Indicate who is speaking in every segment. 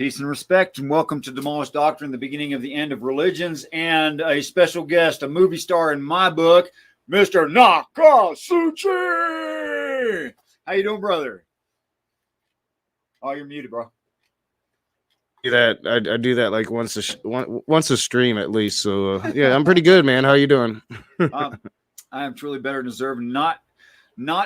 Speaker 1: Peace and respect, and welcome to Demolished Doctrine, the beginning of the end of religions, and a special guest, a movie star in my book, Mr. Noka. How you doing, brother? Oh, you're muted, bro.
Speaker 2: I do that like once a stream at least. So yeah, I'm pretty good, man. How you doing?
Speaker 1: I am truly better than deserving. Not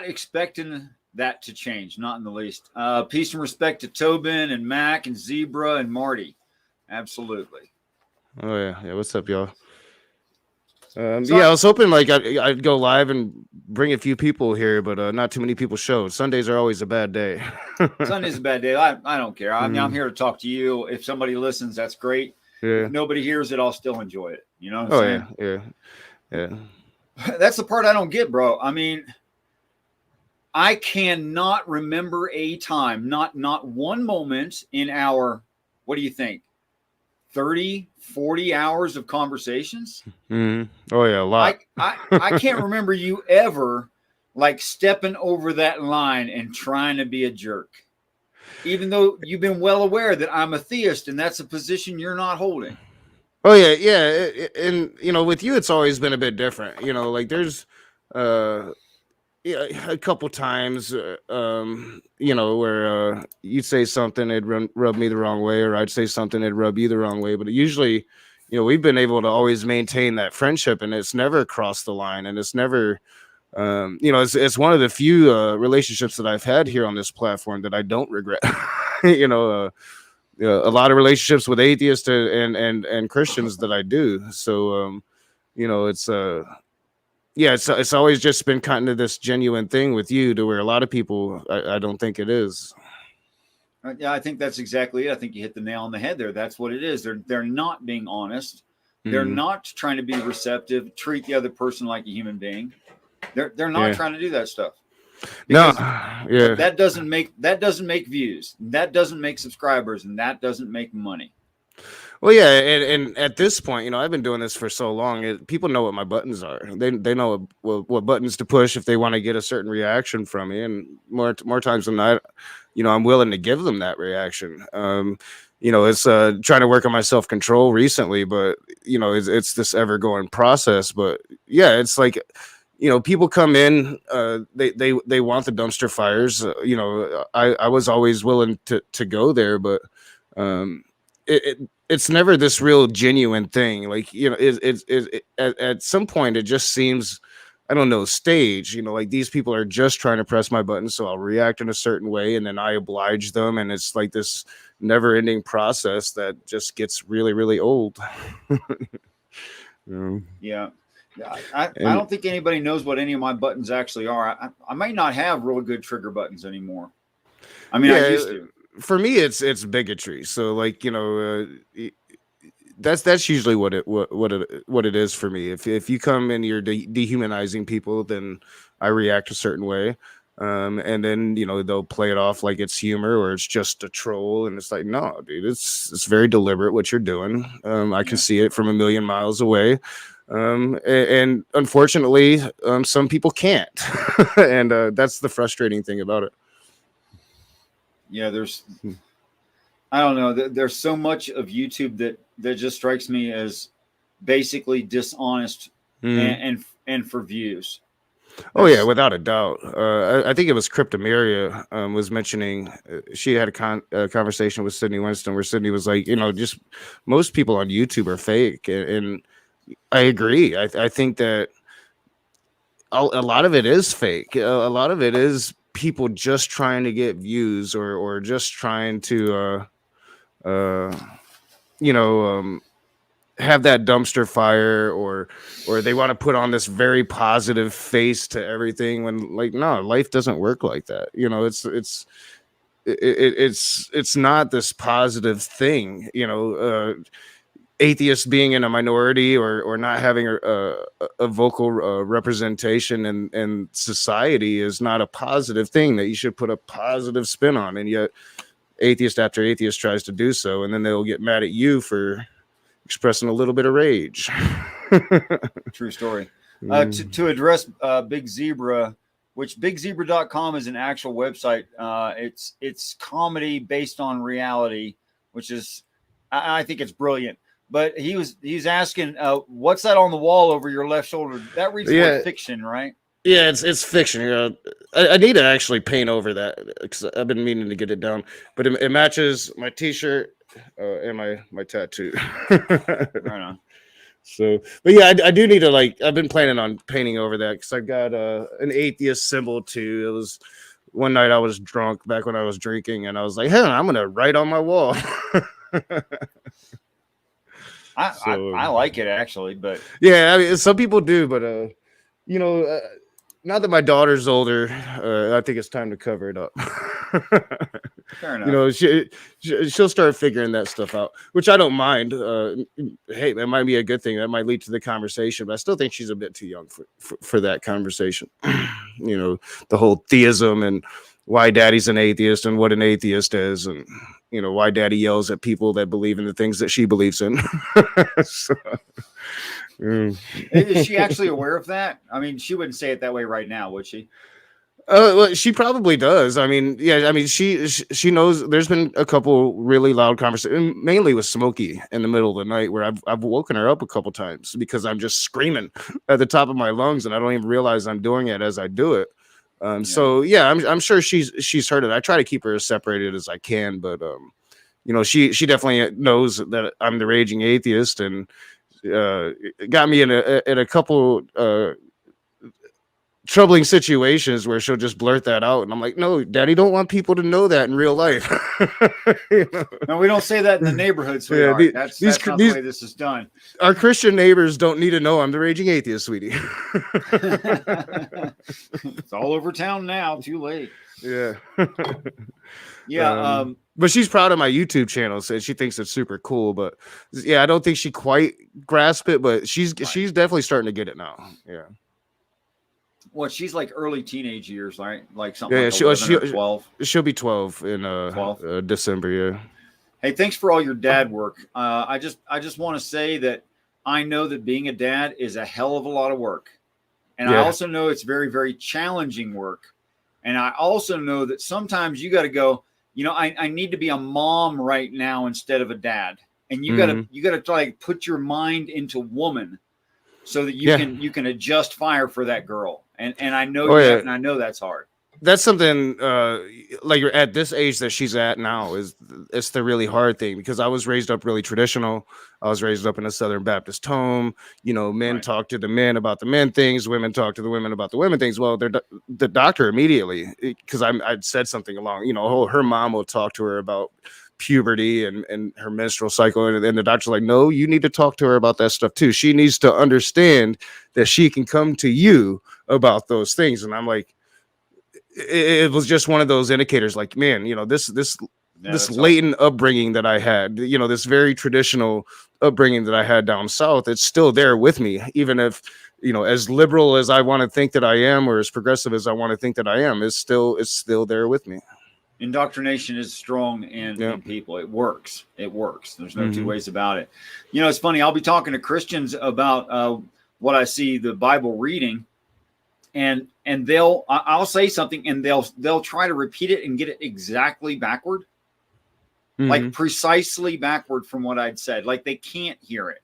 Speaker 1: expecting that to change, not in the least. Peace and respect to Tobin and Mac and Zebra and Marty. Absolutely.
Speaker 2: Oh yeah. What's up, y'all?
Speaker 1: So
Speaker 2: I was hoping like I'd go live and bring a few people here, but not too many people showed. Sundays are always a bad day.
Speaker 1: Sunday's a bad day. I don't care. I mean, I'm here to talk to you. If somebody listens, that's great.
Speaker 2: Yeah.
Speaker 1: If nobody hears it, I'll still enjoy it. You know what I'm saying?
Speaker 2: Yeah.
Speaker 1: That's the part I don't get, bro. I mean, I cannot remember a time, not one moment in our, what do you think, 30, 40 hours of conversations?
Speaker 2: Mm-hmm. Oh yeah, a lot.
Speaker 1: I can't remember you ever like stepping over that line and trying to be a jerk, even though you've been well aware that I'm a theist and that's a position you're not holding.
Speaker 2: Oh yeah. And with you, it's always been a bit different. Like there's a couple times, where you'd say something, it'd rub me the wrong way, or I'd say something, it'd rub you the wrong way. But usually, we've been able to always maintain that friendship, and it's never crossed the line, and it's never, it's one of the few relationships that I've had here on this platform that I don't regret. A lot of relationships with atheists and Christians that I do. So, it's it's always just been kind of this genuine thing with you, to where a lot of people, I don't think it is.
Speaker 1: Yeah, I think that's exactly it. I think you hit the nail on the head there. That's what it is. They're not being honest. They're not trying to be receptive, treat the other person like a human being. They're not trying to do that stuff. That doesn't make views. That doesn't make subscribers, and that doesn't make money.
Speaker 2: Well, yeah, and at this point, I've been doing this for so long. People know what my buttons are. They know what buttons to push if they want to get a certain reaction from me, and more times than not, I'm willing to give them that reaction. It's trying to work on my self-control recently, but it's this ever-going process. But yeah, it's like, people come in, they want the dumpster fires. I was always willing to go there, but it's never this real genuine thing. Like, at some point it just seems, I don't know, stage, like these people are just trying to press my button, so I'll react in a certain way, and then I oblige them, and it's like this never ending process that just gets really, really old.
Speaker 1: Yeah. I don't think anybody knows what any of my buttons actually are. I might not have really good trigger buttons anymore. I mean, I used to.
Speaker 2: For me, it's bigotry. So, like, that's usually what it is for me. If you come and you're dehumanizing people, then I react a certain way, and then they'll play it off like it's humor or it's just a troll, and it's like, no, dude, it's very deliberate what you're doing. I can see it from a million miles away. And unfortunately, some people can't, and that's the frustrating thing about it.
Speaker 1: Yeah, I don't know. There's so much of YouTube that just strikes me as basically dishonest and for views.
Speaker 2: Oh yeah, without a doubt. I think it was Cryptomeria was mentioning, she had a conversation with Sydney Winston where Sydney was like, just most people on YouTube are fake, and I agree. I think that a lot of it is fake. A lot of it is people just trying to get views or just trying to have that dumpster fire, or they want to put on this very positive face to everything, when, like, no, life doesn't work like that. It's not this positive thing. Atheists being in a minority or not having a vocal representation in society is not a positive thing that you should put a positive spin on. And yet atheist after atheist tries to do so, and then they'll get mad at you for expressing a little bit of rage.
Speaker 1: True story. To address Big Zebra, which bigzebra.com is an actual website. It's comedy based on reality, which is, I think it's brilliant. But he's asking, what's that on the wall over your left shoulder? That reads like fiction, right?
Speaker 2: Yeah, it's fiction. I need to actually paint over that because I've been meaning to get it down. But it matches my T-shirt and my tattoo.
Speaker 1: Right on.
Speaker 2: So, but yeah, I do need to I've been planning on painting over that because I got an atheist symbol too. It was one night I was drunk back when I was drinking, and I was like, "Hey, I'm gonna write on my wall."
Speaker 1: I like it actually, but
Speaker 2: yeah, I mean, some people do, but now that my daughter's older, I think it's time to cover it up.
Speaker 1: Fair enough.
Speaker 2: She'll start figuring that stuff out, which I don't mind. Hey, that might be a good thing. That might lead to the conversation, but I still think she's a bit too young for that conversation. The whole theism and why daddy's an atheist and what an atheist is, and why daddy yells at people that believe in the things that she believes in.
Speaker 1: Is she actually aware of that? I mean, she wouldn't say it that way right now, would she?
Speaker 2: Well, she probably does. I mean, yeah. I mean, she knows. There's been a couple really loud conversations, mainly with Smokey in the middle of the night, where I've woken her up a couple times because I'm just screaming at the top of my lungs, and I don't even realize I'm doing it as I do it. So yeah, I'm sure she's heard it. I try to keep her as separated as I can, but she definitely knows that I'm the raging atheist, and got me in a couple troubling situations where she'll just blurt that out, and I'm like, no, daddy don't want people to know that in real life.
Speaker 1: No, we don't say that in the neighborhood, sweetheart.
Speaker 2: Yeah,
Speaker 1: that's not the way this is done.
Speaker 2: Our Christian neighbors don't need to know I'm the raging atheist, sweetie.
Speaker 1: It's all over town now. Too late.
Speaker 2: Yeah.
Speaker 1: Yeah.
Speaker 2: But she's proud of my YouTube channel, so she thinks it's super cool. But yeah, I don't think she quite grasped it, but she's definitely starting to get it now. Yeah.
Speaker 1: Well, she's like early teenage years, right? Like something
Speaker 2: Yeah,
Speaker 1: like 11 or 12.
Speaker 2: She'll be 12 in December, yeah.
Speaker 1: Hey, thanks for all your dad work. I just want to say that I know that being a dad is a hell of a lot of work. And I also know it's very, very challenging work. And I also know that sometimes you got to go, I need to be a mom right now instead of a dad. And you got to try to put your mind into woman so that you can adjust fire for that girl. And I know and I know that's hard.
Speaker 2: That's something like you're at this age that she's at now it's the really hard thing, because I was raised up really traditional. I was raised up in a Southern Baptist home. Men talk to the men about the men things, women talk to the women about the women things. Well, the doctor immediately, because I'd said something along, her mom will talk to her about puberty and her menstrual cycle, and the doctor's like, no, you need to talk to her about that stuff too. She needs to understand that she can come to you about those things. And I'm like, it was just one of those indicators, like, man, this latent upbringing that I had, this very traditional upbringing that I had down south, it's still there with me, even if, as liberal as I want to think that I am, or as progressive as I want to think that I am, it's still there with me.
Speaker 1: Indoctrination is strong in people. It works. There's no two ways about it. It's funny. I'll be talking to Christians about what I see the Bible reading, and I'll say something, and they'll try to repeat it and get it exactly backward, like precisely backward from what I'd said. Like they can't hear it.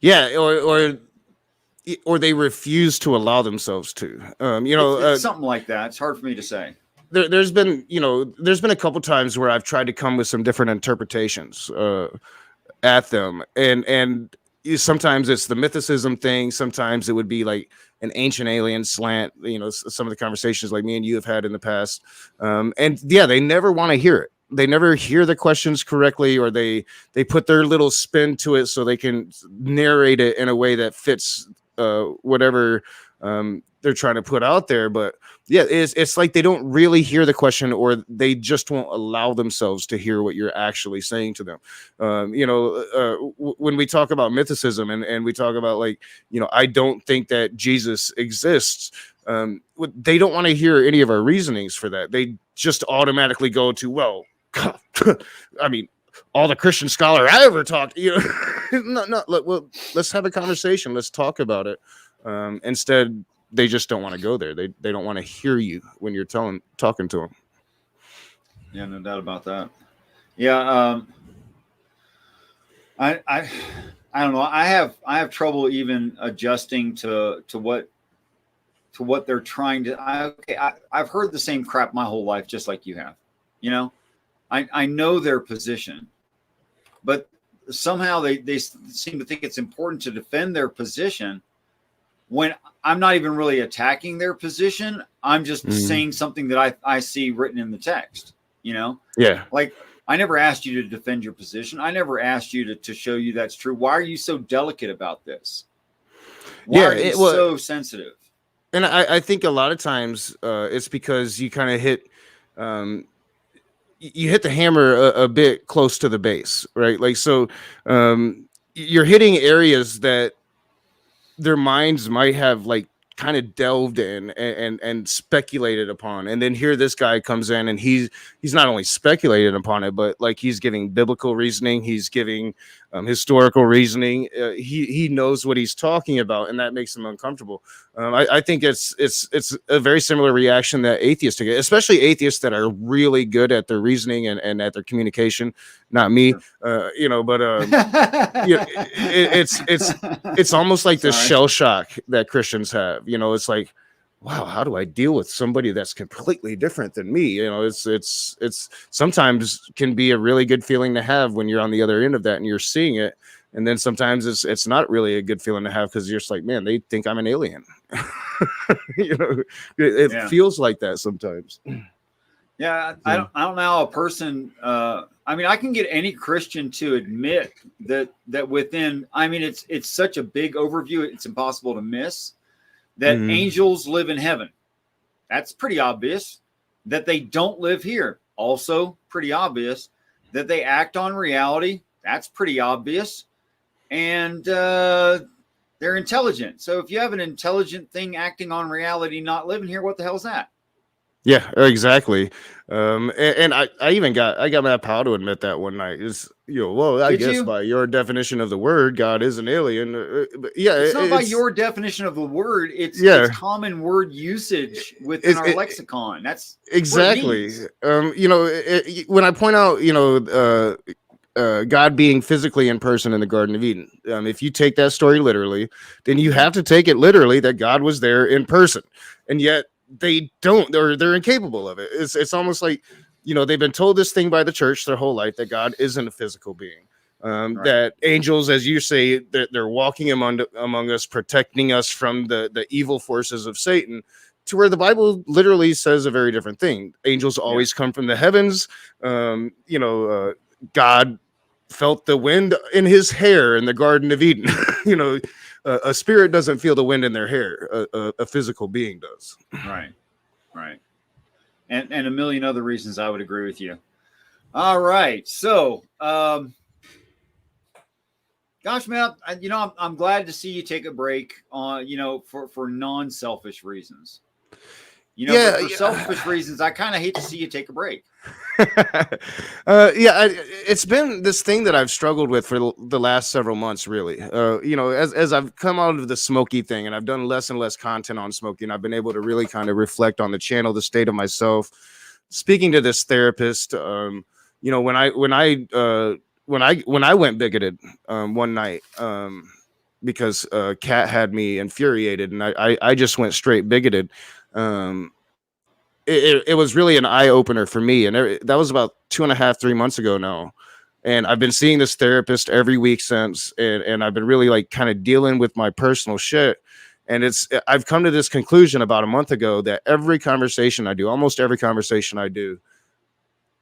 Speaker 2: Yeah, or they refuse to allow themselves to.
Speaker 1: It's something like that. It's hard for me to say.
Speaker 2: There's been a couple times where I've tried to come with some different interpretations at them, and sometimes it's the mythicism thing. Sometimes it would be like an ancient alien slant. Some of the conversations like me and you have had in the past, and yeah, they never want to hear it. They never hear the questions correctly, or they put their little spin to it so they can narrate it in a way that fits whatever they're trying to put out there. But yeah, it's like they don't really hear the question, or they just won't allow themselves to hear what you're actually saying to them. When we talk about mythicism and we talk about I don't think that Jesus exists, they don't want to hear any of our reasonings for that. They just automatically go to, well, I mean, all the Christian scholar I ever talked, let's have a conversation. Let's talk about it. Instead, they just don't want to go there. They don't want to hear you when you're talking to them.
Speaker 1: Yeah, no doubt about that. Yeah. I I don't know. I have trouble even adjusting to what they're trying to. I've heard the same crap my whole life, just like you have. You know, I know their position, but somehow they seem to think it's important to defend their position when I'm not even really attacking their position. I'm just saying something that I see written in the text. You know,
Speaker 2: Yeah.
Speaker 1: like I never asked you to defend your position. I never asked you to show you that's true. Why are you so delicate about this? Why are you so sensitive?
Speaker 2: And I think a lot of times it's because you kind of hit you hit the hammer a bit close to the base, right? Like, so you're hitting areas that their minds might have like kind of delved in and speculated upon, and then here this guy comes in and he's not only speculated upon it, but like he's giving biblical reasoning, he's giving historical reasoning. He knows what he's talking about, and that makes him uncomfortable. I think it's a very similar reaction that atheists get, especially atheists that are really good at their reasoning and at their communication. Not me, you know, but yeah, it's almost like this shell shock that Christians have. You know, it's like, wow, how do I deal with somebody that's completely different than me? You know, it's sometimes can be a really good feeling to have when you're on the other end of that and you're seeing it. And then sometimes it's not really a good feeling to have because you're just like, man, they think I'm an alien. You know, it feels like that sometimes.
Speaker 1: Yeah, I don't know how a person. I mean, I can get any Christian to admit that within. I mean, it's such a big overview; it's impossible to miss that angels live in heaven. That's pretty obvious. That they don't live here, also pretty obvious. That they act on reality, that's pretty obvious. And they're intelligent. So if you have an intelligent thing acting on reality, not living here, what the hell is that?
Speaker 2: Yeah, exactly. And I got my pal to admit that one night. Is, you know, well, I guess by your definition of the word, God is an alien. But yeah,
Speaker 1: it's not by your definition of the word. It's common word usage within our lexicon. That's
Speaker 2: exactly. You know, when I point out, you know, God being physically in person in the Garden of Eden. If you take that story literally, then you have to take it literally that God was there in person, and yet they don't, or they're incapable of it. It's almost like, you know, they've been told this thing by the church their whole life that God isn't a physical being. That angels, as you say, that they're walking among us, protecting us from the evil forces of Satan. To where the Bible literally says a very different thing. Angels always come from the heavens. You know, God felt the wind in his hair in the Garden of Eden. You know, a spirit doesn't feel the wind in their hair. A physical being does.
Speaker 1: Right. And a million other reasons I would agree with you. All right. So, gosh, man, you know, I'm glad to see you take a break on, you know, for non-selfish reasons. You know, for selfish reasons, I kind of hate to see you take a break.
Speaker 2: It's been this thing that I've struggled with for the last several months, really. You know, as I've come out of the smoky thing and I've done less and less content on smoking, I've been able to really kind of reflect on the channel, the state of myself. Speaking to this therapist, you know, when I went bigoted one night, because Kat had me infuriated, and I just went straight bigoted. It was really an eye opener for me, and that was about 2.5-3 months ago now. And I've been seeing this therapist every week since, and I've been really like kind of dealing with my personal shit. And I've come to this conclusion about a month ago that almost every conversation I do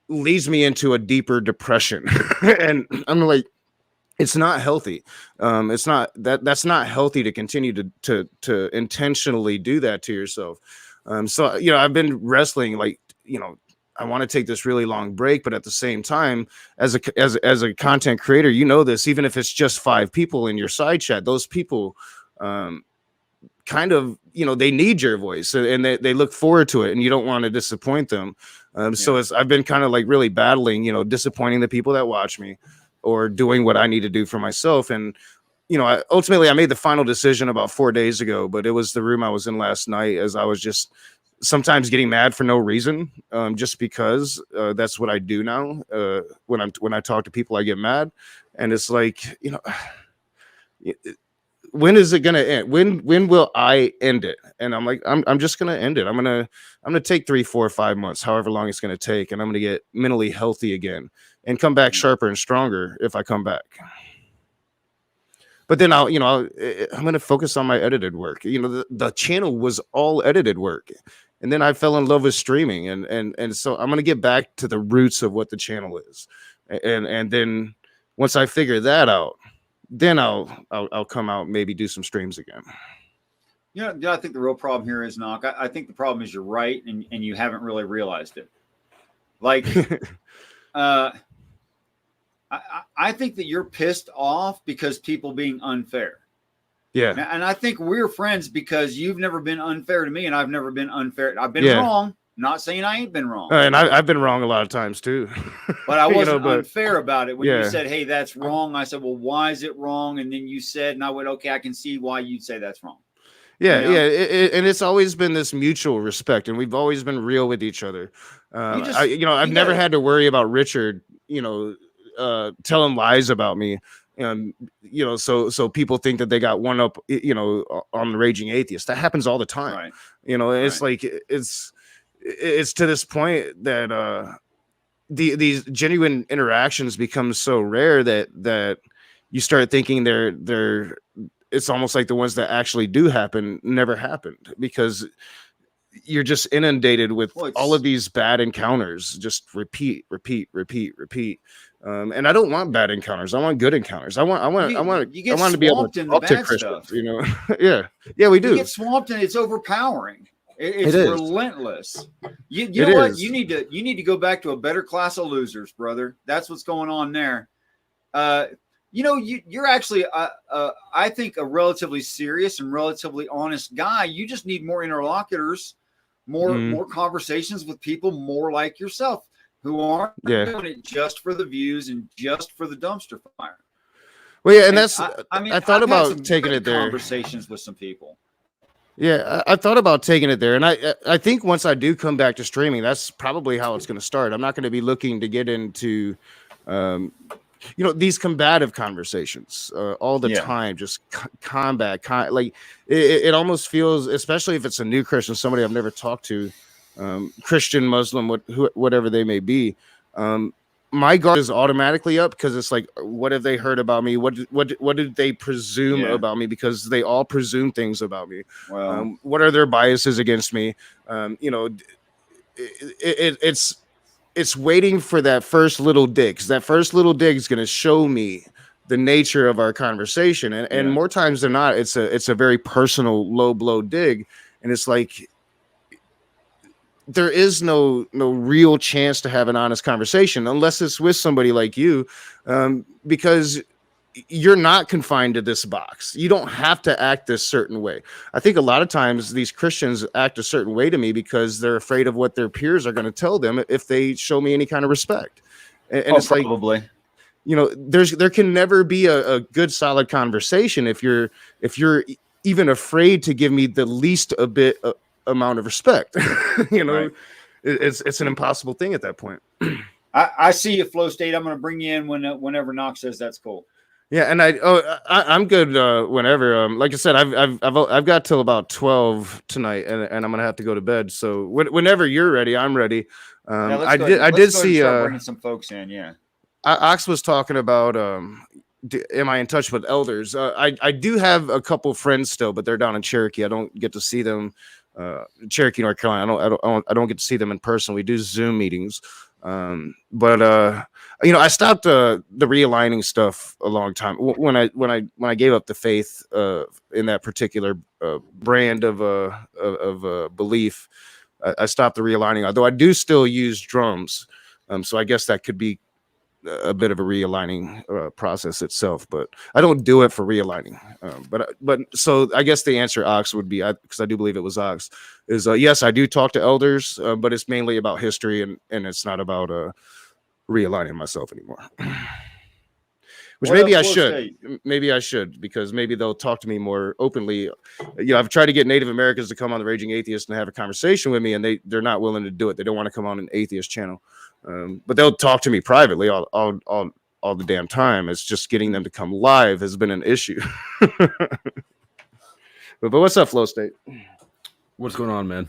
Speaker 2: leads me into a deeper depression. And I'm like, it's not healthy. It's not that's not healthy to continue to intentionally do that to yourself. So, you know, I've been wrestling, like, you know, I want to take this really long break, but at the same time, as a content creator, you know this, even if it's just 5 people in your side chat, those people kind of, you know, they need your voice, and they look forward to it, and you don't want to disappoint them. So I've been kind of like really battling, you know, disappointing the people that watch me or doing what I need to do for myself. And, you know, ultimately I made the final decision about 4 days ago, but it was the room I was in last night as I was just sometimes getting mad for no reason, just because that's what I do now. When I talk to people, I get mad, and it's like, when is it gonna end? When will I end it? And I'm like, I'm just gonna end it. I'm gonna take 3, 4, 5 months, however long it's gonna take, and I'm gonna get mentally healthy again and come back sharper and stronger if I come back. But then I'm gonna focus on my edited work. The channel was all edited work, and then I fell in love with streaming, and so I'm gonna get back to the roots of what the channel is, and then once I figure that out, then I'll come out and maybe do some streams again.
Speaker 1: I think the real problem here is, Nock. I think the problem is you're right, and you haven't really realized it. Like, I think that you're pissed off because people being unfair.
Speaker 2: Yeah.
Speaker 1: And I think we're friends because you've never been unfair to me, and I've never been unfair. I've been
Speaker 2: Yeah.
Speaker 1: wrong. Not saying I ain't been wrong.
Speaker 2: And I've been wrong a lot of times too.
Speaker 1: But I wasn't unfair about it. When
Speaker 2: Yeah.
Speaker 1: you said, hey, that's wrong, I said, well, why is it wrong? And then you said, and I went, okay, I can see why you'd say that's wrong.
Speaker 2: Yeah, and it's always been this mutual respect, and we've always been real with each other. I've never had to worry about Richard, telling lies about me, so people think that they got one up, on the Raging Atheist. That happens all the time.
Speaker 1: Right.
Speaker 2: It's like it's to this point that these genuine interactions become so rare that you start thinking they're it's almost like the ones that actually do happen never happened, because you're just inundated with all of these bad encounters, just repeat. And I don't want bad encounters. I want good encounters. I want to be able to talk to Christians, yeah, we do.
Speaker 1: You get swamped and it's overpowering. It's relentless. You know what? You need to go back to a better class of losers, brother. That's what's going on there. You're actually, I think, a relatively serious and relatively honest guy. You just need more interlocutors, more conversations with people more like yourself, who aren't doing it just for the views and just for the dumpster fire.
Speaker 2: Well, yeah, and I thought about taking it there.
Speaker 1: Conversations with some people.
Speaker 2: Yeah, I thought about taking it there, and I think once I do come back to streaming, that's probably how it's going to start. I'm not going to be looking to get into these combative conversations all the time, just combat. Like it almost feels, especially if it's a new Christian, somebody I've never talked to, Christian, Muslim, whatever they may be. My guard is automatically up, because it's like, what have they heard about me? What did they presume about me? Because they all presume things about me.
Speaker 1: Wow.
Speaker 2: What are their biases against me? It's waiting for that first little dig, because that first little dig is going to show me the nature of our conversation. And more times than not, it's a very personal, low blow dig. And it's like, there is no real chance to have an honest conversation unless it's with somebody like you, because you're not confined to this box. You don't have to act this certain way. I think a lot of times these Christians act a certain way to me because they're afraid of what their peers are going to tell them if they show me any kind of respect. And it's
Speaker 1: probably.
Speaker 2: There can never be a good, solid conversation if you're even afraid to give me the least amount of respect. Right. It's an impossible thing at that point.
Speaker 1: I see you, Flow State. I'm going to bring you in whenever Knox says that's cool.
Speaker 2: Yeah, and I'm good whenever. Like I said, I've got till about 12 tonight, and I'm gonna have to go to bed. So whenever you're ready, I'm ready. I did see
Speaker 1: bringing some folks in. Yeah,
Speaker 2: Ox was talking about am I in touch with elders? I do have a couple friends still, but they're down in Cherokee. I don't get to see them. Cherokee, North Carolina. I don't get to see them in person. We do Zoom meetings. But I stopped the realigning stuff a long time when I gave up the faith in that particular brand of belief. I stopped the realigning, although I do still use drums. So I guess that could be a bit of a realigning process itself, but I don't do it for realigning. But so I guess the answer, Ox, would be, because I do believe it was Ox, is yes, I do talk to elders, but it's mainly about history, and it's not about realigning myself anymore. which
Speaker 1: What
Speaker 2: maybe
Speaker 1: up,
Speaker 2: I
Speaker 1: Florida
Speaker 2: should.
Speaker 1: State?
Speaker 2: Maybe I should, because maybe they'll talk to me more openly. I've tried to get Native Americans to come on the Raging Atheist and have a conversation with me, and they're not willing to do it. They don't want to come on an atheist channel, but they'll talk to me privately all the damn time. It's just getting them to come live has been an issue. but what's up, Flow State?
Speaker 3: What's going on, man?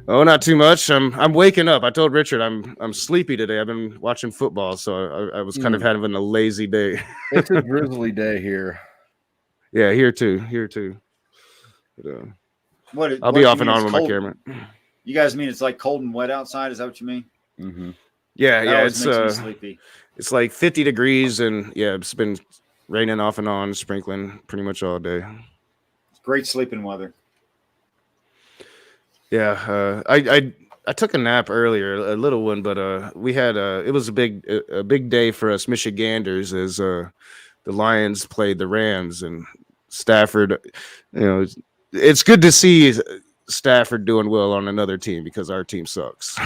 Speaker 2: Oh, not too much. I'm waking up. I told Richard I'm sleepy today. I've been watching football, so I was kind of having a lazy day.
Speaker 3: It's a drizzly day here.
Speaker 2: Yeah, here too. But, I'll be off and on with my camera.
Speaker 1: You guys mean it's like cold and wet outside? Is that what you mean?
Speaker 3: Mm-hmm.
Speaker 2: Yeah,
Speaker 1: Makes me sleepy.
Speaker 2: It's like 50 degrees, and yeah, it's been raining off and on, sprinkling pretty much all day.
Speaker 1: It's great sleeping weather.
Speaker 2: Yeah, I took a nap earlier, a little one, but we had it was a big day for us Michiganders as the Lions played the Rams, and Stafford. It's good to see Stafford doing well on another team, because our team sucks.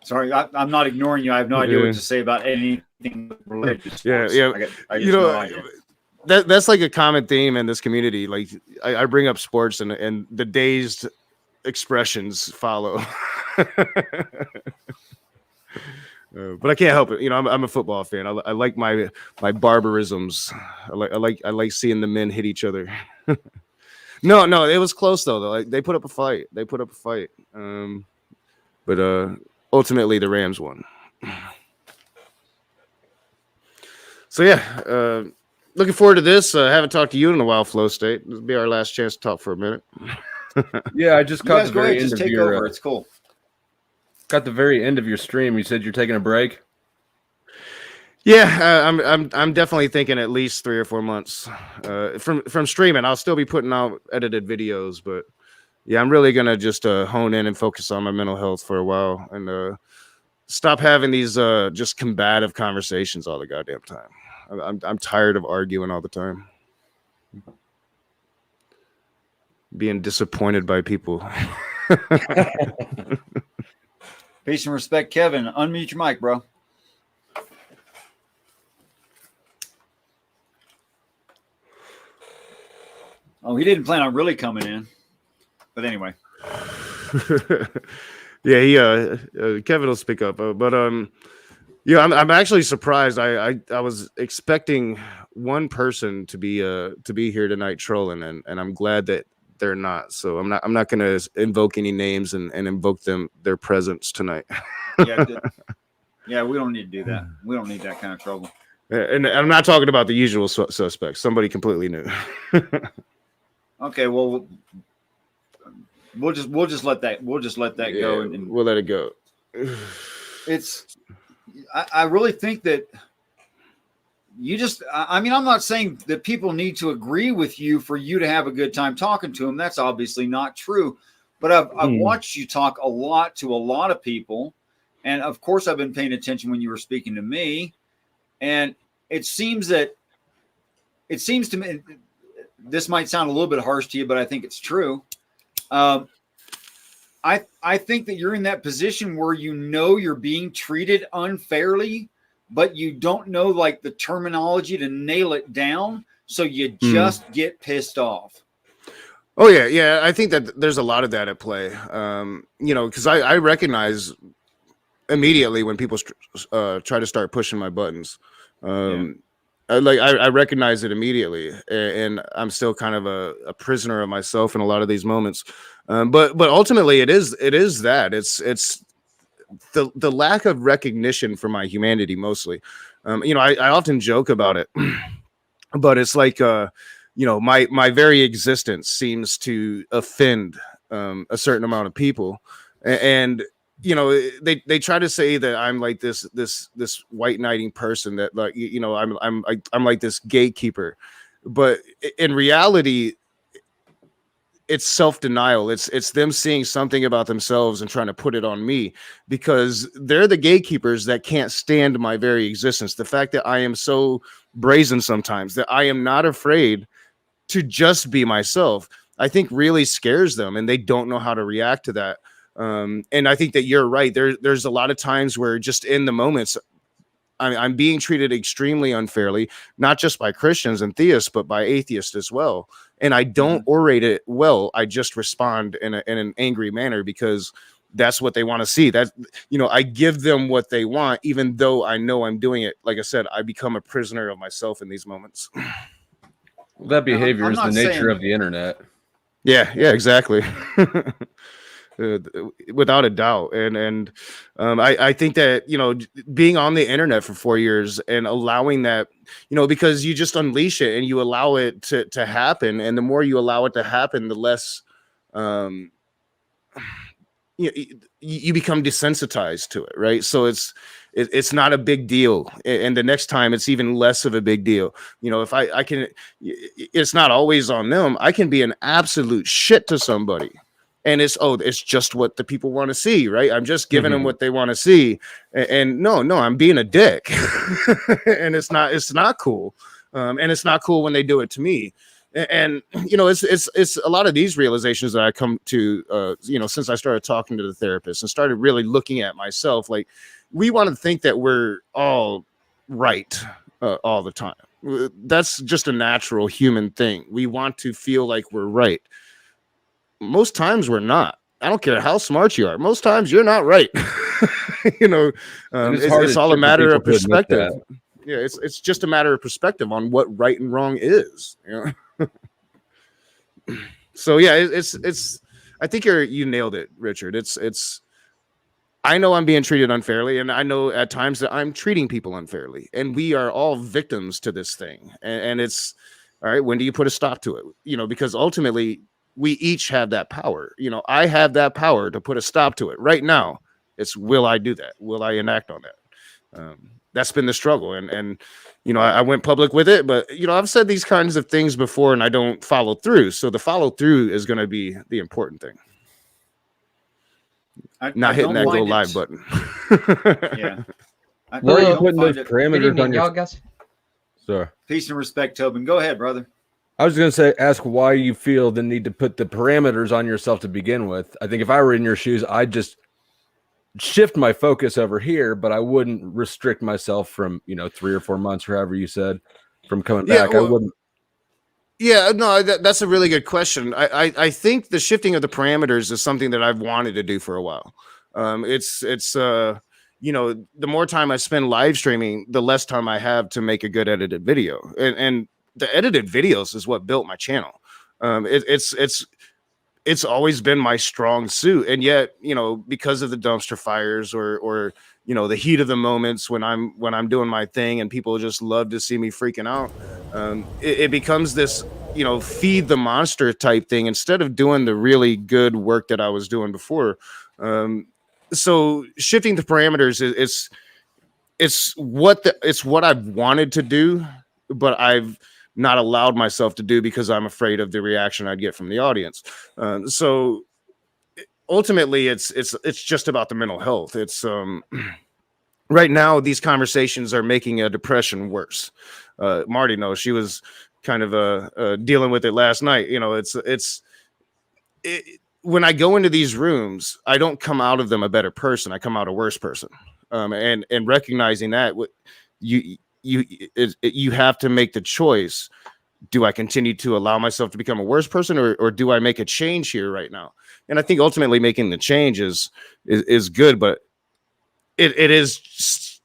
Speaker 2: Sorry,
Speaker 1: I'm not ignoring you. I have no idea what to say about anything related to sports.
Speaker 2: Yeah.
Speaker 1: I just no idea.
Speaker 2: That's like a common theme in this community. Like I bring up sports, and the dazed expressions follow. But I can't help it. I'm a football fan. I like my barbarisms. I like seeing the men hit each other. No, it was close though. Like they put up a fight. But ultimately the Rams won. So yeah, looking forward to this. I haven't talked to you in a while, Flow State. This will be our last chance to talk for a minute.
Speaker 3: Yeah, I just caught the very end of your.
Speaker 1: It's cool.
Speaker 3: Got the very end of your stream. You said you're taking a break.
Speaker 2: Yeah, I'm definitely thinking at least 3 or 4 months from streaming. I'll still be putting out edited videos, but yeah, I'm really gonna just hone in and focus on my mental health for a while, and stop having these just combative conversations all the goddamn time. I'm tired of arguing all the time, being disappointed by people.
Speaker 1: Peace and respect, Kevin. Unmute your mic, bro. Oh, he didn't plan on really coming in, but anyway.
Speaker 2: Yeah, Kevin will speak up, but yeah, I'm actually surprised. I was expecting one person to be here tonight trolling, and I'm glad that they're not. So I'm not going to invoke any names and invoke their presence tonight.
Speaker 1: Yeah, we don't need to do that. We don't need that kind of trouble.
Speaker 2: And I'm not talking about the usual suspects. Somebody completely new.
Speaker 1: Okay, well, we'll just let that go, and
Speaker 2: we'll let it go.
Speaker 1: I really think that I'm not saying that people need to agree with you for you to have a good time talking to them. That's obviously not true. But I've watched you talk a lot to a lot of people. And of course, I've been paying attention when you were speaking to me. And it seems to me, this might sound a little bit harsh to you, but I think it's true. I think that you're in that position where you're being treated unfairly, but you don't know like the terminology to nail it down. So you just get pissed off.
Speaker 2: Oh yeah. I think that there's a lot of that at play. Because I recognize immediately when people try to start pushing my buttons. I recognize it immediately, and I'm still kind of a prisoner of myself in a lot of these moments. But ultimately, it is that it's the lack of recognition for my humanity mostly. I often joke about it, but it's like my very existence seems to offend a certain amount of people, and they try to say that I'm like this white knighting person, that like I'm like this gatekeeper, but in reality it's self-denial. It's them seeing something about themselves and trying to put it on me, because they're the gatekeepers that can't stand my very existence. The fact that I am so brazen sometimes, that I am not afraid to just be myself, I think really scares them, and they don't know how to react to that. And I think that you're right. There's a lot of times where just in the moments, I'm being treated extremely unfairly, not just by Christians and theists, but by atheists as well. And I don't orate it well. I just respond in an angry manner because that's what they want to see. That, I give them what they want, even though I know I'm doing it. Like I said, I become a prisoner of myself in these moments.
Speaker 3: Well, that behavior
Speaker 1: I'm
Speaker 3: is the
Speaker 1: not
Speaker 3: nature
Speaker 1: saying-
Speaker 3: of the internet.
Speaker 2: Yeah, exactly. Without a doubt. And I think that, being on the internet for 4 years and allowing that, because you just unleash it and you allow it to happen. And the more you allow it to happen, the less you become desensitized to it, right? So it's not a big deal, and the next time it's even less of a big deal. If I can, it's not always on them. I can be an absolute shit to somebody, and it's just what the people want to see, right? I'm just giving them what they want to see, and no, I'm being a dick, and it's not cool, and it's not cool when they do it to me. And it's a lot of these realizations that I come to since I started talking to the therapist and started really looking at myself. Like, we want to think that we're all right all the time. That's just a natural human thing. We want to feel like we're right. Most times we're not. I don't care how smart you are. Most times you're not right. It's all a matter of perspective. Yeah, it's just a matter of perspective on what right and wrong is. So yeah, it's I think you nailed it, Richard. It's I know I'm being treated unfairly, and I know at times that I'm treating people unfairly, and we are all victims to this thing. And it's all right. When do you put a stop to it? Because ultimately we each have that power. I have that power to put a stop to it right now. It's, will I do that? Will I enact on that? That's been the struggle. And I went public with it, but I've said these kinds of things before and I don't follow through. So the follow through is going to be the important thing. Not hitting that go live button.
Speaker 1: Yeah.
Speaker 3: Where are you
Speaker 1: don't
Speaker 3: putting
Speaker 1: find
Speaker 3: those
Speaker 1: it-
Speaker 3: parameters on
Speaker 4: y'all
Speaker 3: your?
Speaker 4: guys.
Speaker 3: Sorry.
Speaker 1: Peace and respect, Tobin. Go ahead, brother.
Speaker 3: I was going to ask why you feel the need to put the parameters on yourself to begin with. I think if I were in your shoes, I'd just shift my focus over here, but I wouldn't restrict myself from 3 or 4 months, or however you said, from coming back. I wouldn't.
Speaker 2: Yeah, no, that's a really good question. I think the shifting of the parameters is something that I've wanted to do for a while. It's the more time I spend live streaming, the less time I have to make a good edited video, and the edited videos is what built my channel. It's always been my strong suit, and yet because of the dumpster fires or the heat of the moments when I'm doing my thing and people just love to see me freaking out, it becomes this feed the monster type thing instead of doing the really good work that I was doing before. So shifting the parameters it's what I've wanted to do, but I've not allowed myself to do because I'm afraid of the reaction I'd get from the audience. So ultimately it's just about the mental health. It's right now these conversations are making a depression worse. Marty knows, she was kind of dealing with it last night. When I go into these rooms, I don't come out of them a better person. I come out a worse person. And recognizing that you have to make the choice. Do I continue to allow myself to become a worse person, or do I make a change here right now? And I think ultimately making the change is good, but it is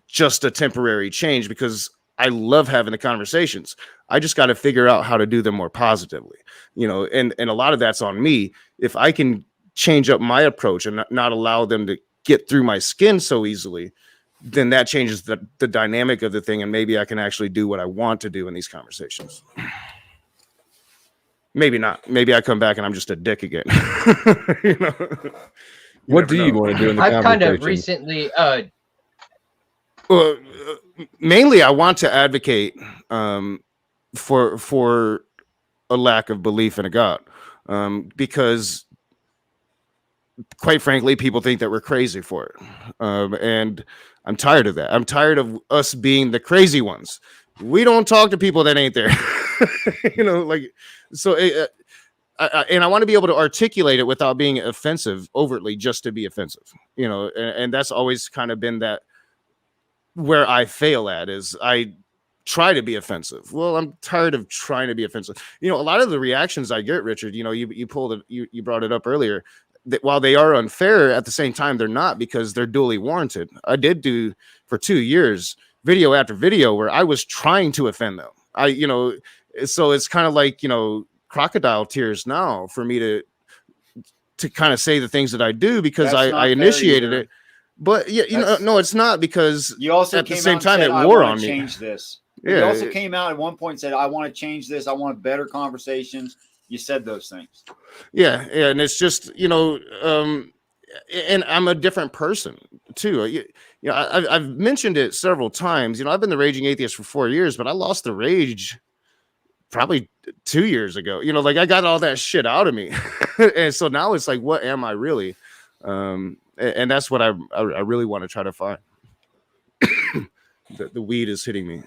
Speaker 2: just a temporary change because I love having the conversations. I just got to figure out how to do them more positively, and a lot of that's on me. If I can change up my approach and not allow them to get through my skin so easily, then that changes the dynamic of the thing, and maybe I can actually do what I want to do in these conversations. Maybe not. Maybe I come back and I'm just a dick again.
Speaker 3: What do you want to do in the
Speaker 4: I've kind of
Speaker 3: conversation?
Speaker 4: recently
Speaker 2: Well, mainly I want to advocate for a lack of belief in a God, because quite frankly, people think that we're crazy for it. And I'm tired of that. I'm tired of us being the crazy ones. We don't talk to people that ain't there. And I want to be able to articulate it without being offensive overtly, just to be offensive, and that's always kind of been where I fail at is I try to be offensive. Well, I'm tired of trying to be offensive. A lot of the reactions I get, Richard, you brought it up earlier, that while they are unfair, at the same time they're not, because they're duly warranted. I did do for 2 years video after video where I was trying to offend them. So it's kind of like, crocodile tears now for me to kind of say the things that I do, because I initiated it. But no, it's not, because
Speaker 1: you also
Speaker 2: at the same time it wore on me.
Speaker 1: Change this.
Speaker 2: Yeah,
Speaker 1: you also came out at one point and said, I want to change this. I want better conversations. You said those things.
Speaker 2: Yeah. And it's just, and I'm a different person too. I've mentioned it several times. I've been the raging atheist for 4 years, but I lost the rage probably 2 years ago. Like, I got all that shit out of me. And so now it's like, what am I really? And that's what I really want to try to find. The weed is hitting me.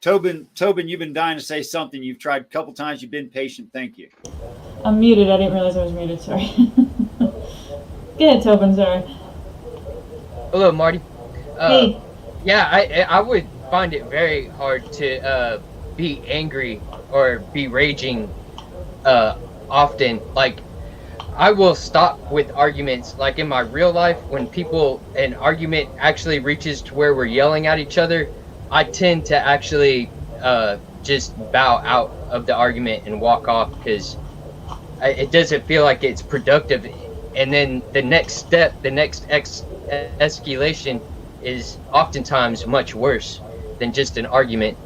Speaker 1: Tobin, you've been dying to say something. You've tried a couple times. You've been patient. Thank you.
Speaker 4: I'm muted. I didn't realize I was muted. Sorry. Go ahead, Tobin. Sorry.
Speaker 5: Hello, Marty.
Speaker 4: Hey.
Speaker 5: Yeah, I would find it very hard to be angry or be raging often. Like, I will stop with arguments. Like, in my real life, when an argument actually reaches to where we're yelling at each other, I tend to actually just bow out of the argument and walk off, because it doesn't feel like it's productive. And then the next step, the next escalation is oftentimes much worse than just an argument.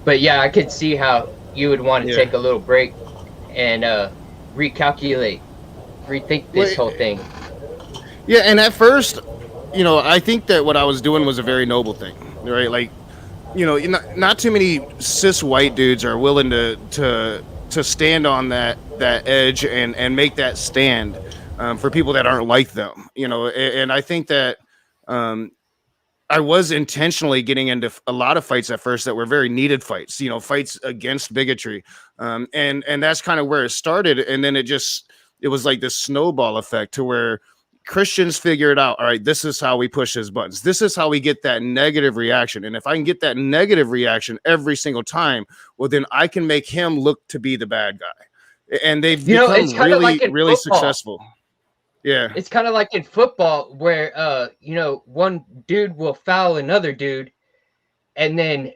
Speaker 5: But yeah, I could see how you would want to take a little break and recalculate, rethink this whole thing.
Speaker 2: Yeah, and at first, I think that what I was doing was a very noble thing, right? Like, not too many cis white dudes are willing to stand on that edge and make that stand for people that aren't like them, and I think that I was intentionally getting into a lot of fights at first that were very needed fights, fights against bigotry. And that's kind of where it started. And then it was like this snowball effect to where Christians figured out, all right, this is how we push his buttons. This is how we get that negative reaction. And if I can get that negative reaction every single time, well, then I can make him look to be the bad guy. And they've become really, like really successful. Yeah.
Speaker 5: It's kind of like in football where, one dude will foul another dude, and then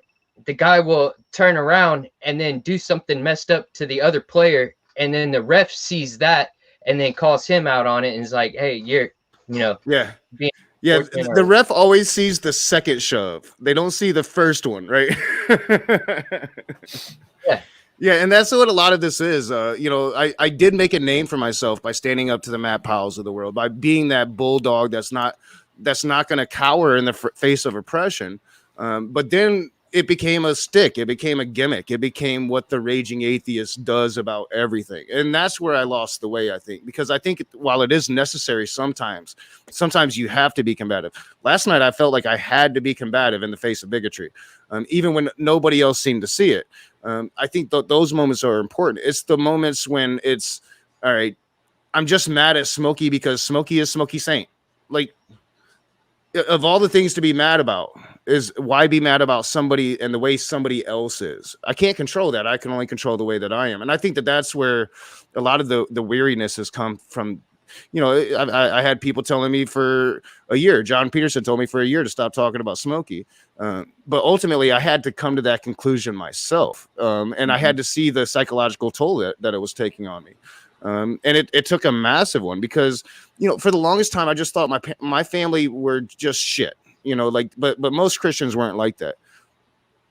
Speaker 5: the guy will turn around and then do something messed up to the other player. And then the ref sees that and then calls him out on it and is like, hey, you're,
Speaker 2: yeah. The ref always sees the second shove. They don't see the first one, right?
Speaker 5: Yeah.
Speaker 2: Yeah, and that's what a lot of this is. I did make a name for myself by standing up to the Matt Powells of the world, by being that bulldog that's not going to cower in the face of oppression. But then it became a stick. It became a gimmick. It became what the raging atheist does about everything. And that's where I lost the way, I think, because I think while it is necessary sometimes you have to be combative. Last night, I felt like I had to be combative in the face of bigotry, even when nobody else seemed to see it. I think those moments are important. It's the moments when it's, all right, I'm just mad at Smokey because Smokey is Smokey Saint. Like, of all the things to be mad about, is why be mad about somebody and the way somebody else is? I can't control that. I can only control the way that I am. And I think that that's where a lot of the weariness has come from. I had people telling me for a year, John Peterson told me for a year to stop talking about Smokey. But ultimately I had to come to that conclusion myself. And I had to see the psychological toll that it was taking on me. And it took a massive one because, for the longest time, I just thought my family were just shit, but most Christians weren't like that.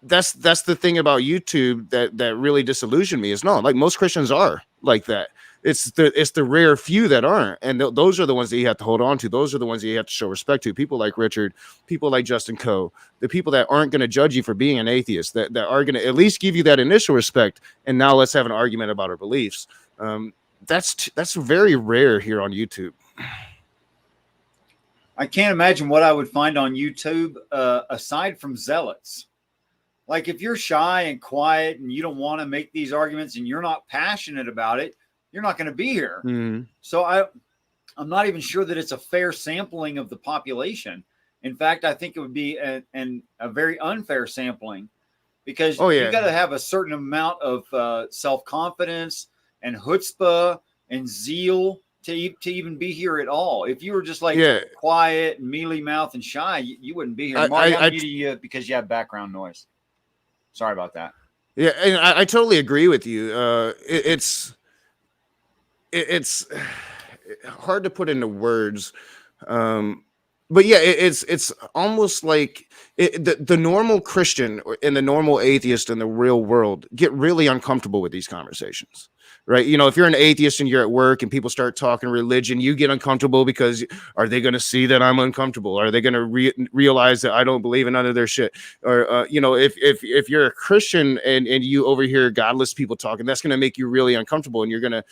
Speaker 2: That's the thing about YouTube that really disillusioned me is no, like most Christians are like that. It's the rare few that aren't. And those are the ones that you have to hold on to. Those are the ones that you have to show respect to. People like Richard, people like Justin Coe, the people that aren't going to judge you for being an atheist, that are going to at least give you that initial respect. And now let's have an argument about our beliefs. That's very rare here on YouTube.
Speaker 1: I can't imagine what I would find on YouTube aside from zealots. Like if you're shy and quiet and you don't want to make these arguments and you're not passionate about it, you're not going to be here. Mm-hmm. So I'm not even sure that it's a fair sampling of the population. In fact, I think it would be a very unfair sampling, because you got to have a certain amount of self-confidence and chutzpah and zeal to even be here at all. If you were just like quiet and mealy mouth and shy, you wouldn't be here. Marty, I'm muting you because you have background noise. Sorry about that.
Speaker 2: Yeah, and I totally agree with you. It's hard to put into words. But yeah, it's almost like the normal Christian and the normal atheist in the real world get really uncomfortable with these conversations, right? You know, if you're an atheist and you're at work and people start talking religion, you get uncomfortable because are they going to see that I'm uncomfortable? Are they going to realize that I don't believe in none of their shit? Or you know, if you're a Christian and you overhear godless people talking, that's going to make you really uncomfortable, and you're going to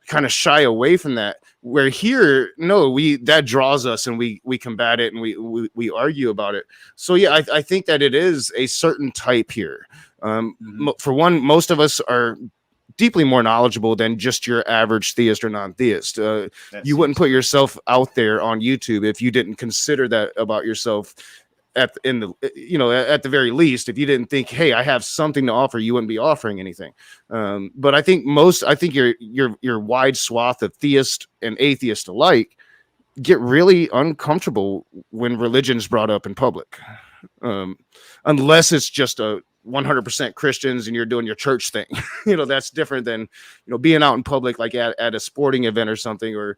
Speaker 2: kind of shy away from that. Where here, no, that draws us, and we combat it, and we argue about it. So yeah, I think that it is a certain type here. For one, most of us are deeply more knowledgeable than just your average theist or non-theist. You wouldn't put yourself out there on YouTube if you didn't consider that about yourself. At the very least, if you didn't think, hey, I have something to offer, you wouldn't be offering anything. But I think your wide swath of theist and atheist alike get really uncomfortable when religion is brought up in public, unless it's just a 100% Christians and you're doing your church thing. That's different than being out in public, like at a sporting event or something, or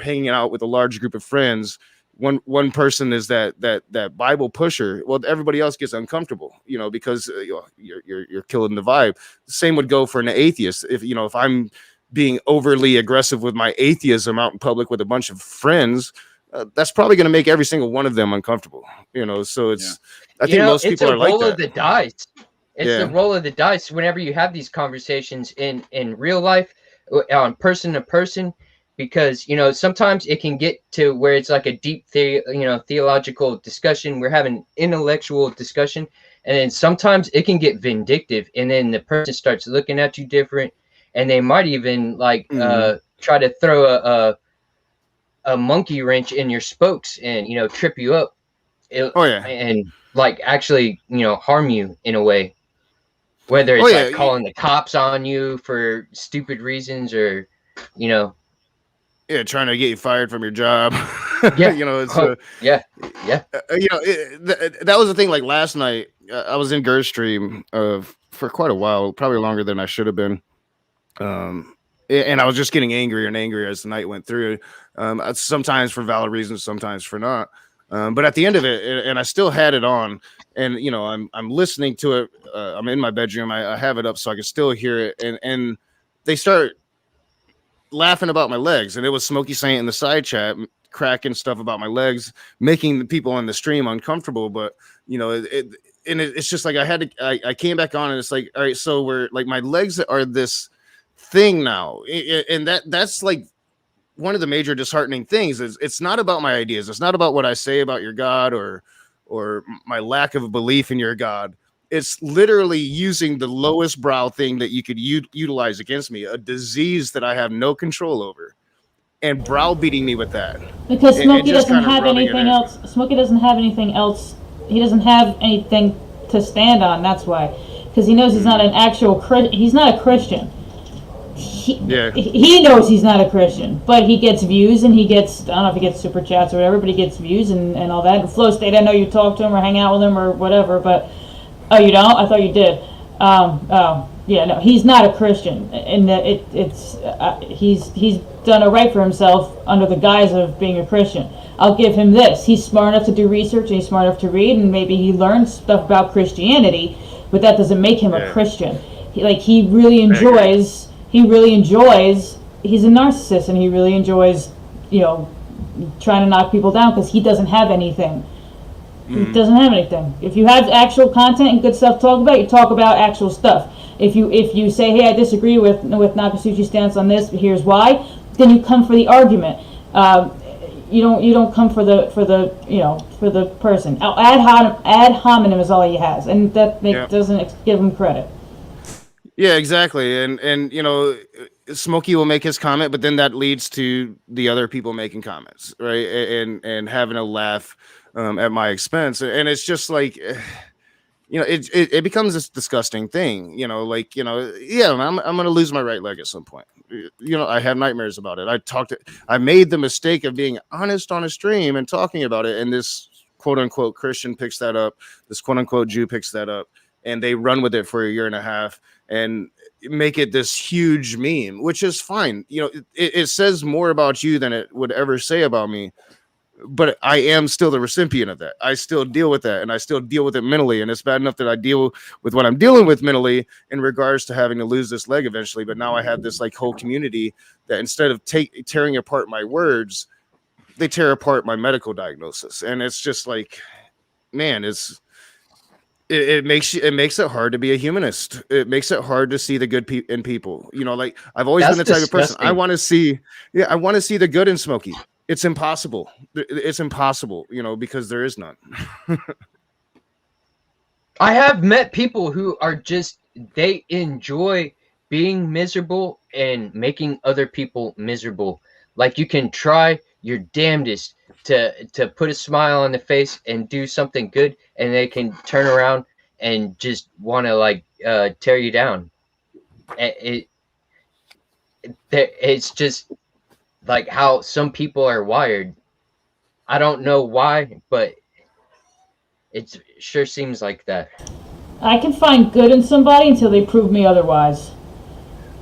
Speaker 2: hanging out with a large group of friends. One person is that Bible pusher. Well, everybody else gets uncomfortable, because you're killing the vibe. The same would go for an atheist. If I'm being overly aggressive with my atheism out in public with a bunch of friends, that's probably going to make every single one of them uncomfortable. So it's. I think most people are like that.
Speaker 5: It's a roll of the dice. It's the roll of the dice whenever you have these conversations in real life, on person to person. Because sometimes it can get to where it's like a deep theological discussion. We're having intellectual discussion, and then sometimes it can get vindictive, and then the person starts looking at you different, and they might even try to throw a monkey wrench in your spokes and trip you up. And like actually harm you in a way, whether it's calling the cops on you for stupid reasons or
Speaker 2: trying to get you fired from your job.
Speaker 5: That
Speaker 2: was the thing. Like last night, I was in Gerstream for quite a while, probably longer than I should have been. And I was just getting angrier and angrier as the night went through. Sometimes for valid reasons, sometimes for not. But at the end of it, and I still had it on, and I'm listening to it. I'm in my bedroom. I have it up so I can still hear it, and they start laughing about my legs, and it was Smokey Saint in the side chat cracking stuff about my legs, making the people on the stream uncomfortable. But it's just like I came back on, and it's like, all right, so we're like, my legs are this thing now, and that's like one of the major disheartening things is it's not about my ideas, it's not about what I say about your God or my lack of belief in your God. It's literally using the lowest brow thing that you could utilize against me, a disease that I have no control over, and browbeating me with that.
Speaker 4: Because Smokey doesn't have anything else. Smokey doesn't have anything else. He doesn't have anything to stand on. That's why. Because he knows he's not an actual he's not a Christian. He knows he's not a Christian, but he gets views, and he gets, I don't know if he gets super chats or whatever, but he gets views and all that. And Flow State, I know you talk to him or hang out with him or whatever, but oh, you don't? I thought you did. No, he's not a Christian, and he's done it right for himself under the guise of being a Christian. I'll give him this: he's smart enough to do research, and he's smart enough to read, and maybe he learns stuff about Christianity, but that doesn't make him a Christian. He really enjoys. He's a narcissist, and he really enjoys, trying to knock people down because he doesn't have anything. He doesn't have anything. If you have actual content and good stuff to talk about, you talk about actual stuff. If you say, hey, I disagree with Nakasuchi's stance on this, here's why, then you come for the argument. You don't come for the person. Ad hominem is all he has, and that doesn't give him credit.
Speaker 2: Yeah, exactly. And Smokey will make his comment, but then that leads to the other people making comments, right? And having a laugh at my expense. And it's just like, it becomes this disgusting thing, like, yeah, I'm going to lose my right leg at some point. I have nightmares about it. I made the mistake of being honest on a stream and talking about it. And this quote unquote Christian picks that up. This quote unquote Jew picks that up, and they run with it for a year and a half and make it this huge meme, which is fine. It says more about you than it would ever say about me. But I am still the recipient of that. I still deal with that, and I still deal with it mentally. And it's bad enough that I deal with what I'm dealing with mentally in regards to having to lose this leg eventually. But now I have this like whole community that instead of tearing apart my words, they tear apart my medical diagnosis. And it's just like, man, it makes it hard to be a humanist. It makes it hard to see the good in people. Like I've always been the type of person I want to see the good in Smokey. It's impossible. It's impossible, because there is none.
Speaker 5: I have met people who are they enjoy being miserable and making other people miserable. Like you can try your damnedest to put a smile on the face and do something good, and they can turn around and just want to tear you down. It's just like how some people are wired. I don't know why, but it sure seems like that.
Speaker 4: I can find good in somebody until they prove me otherwise.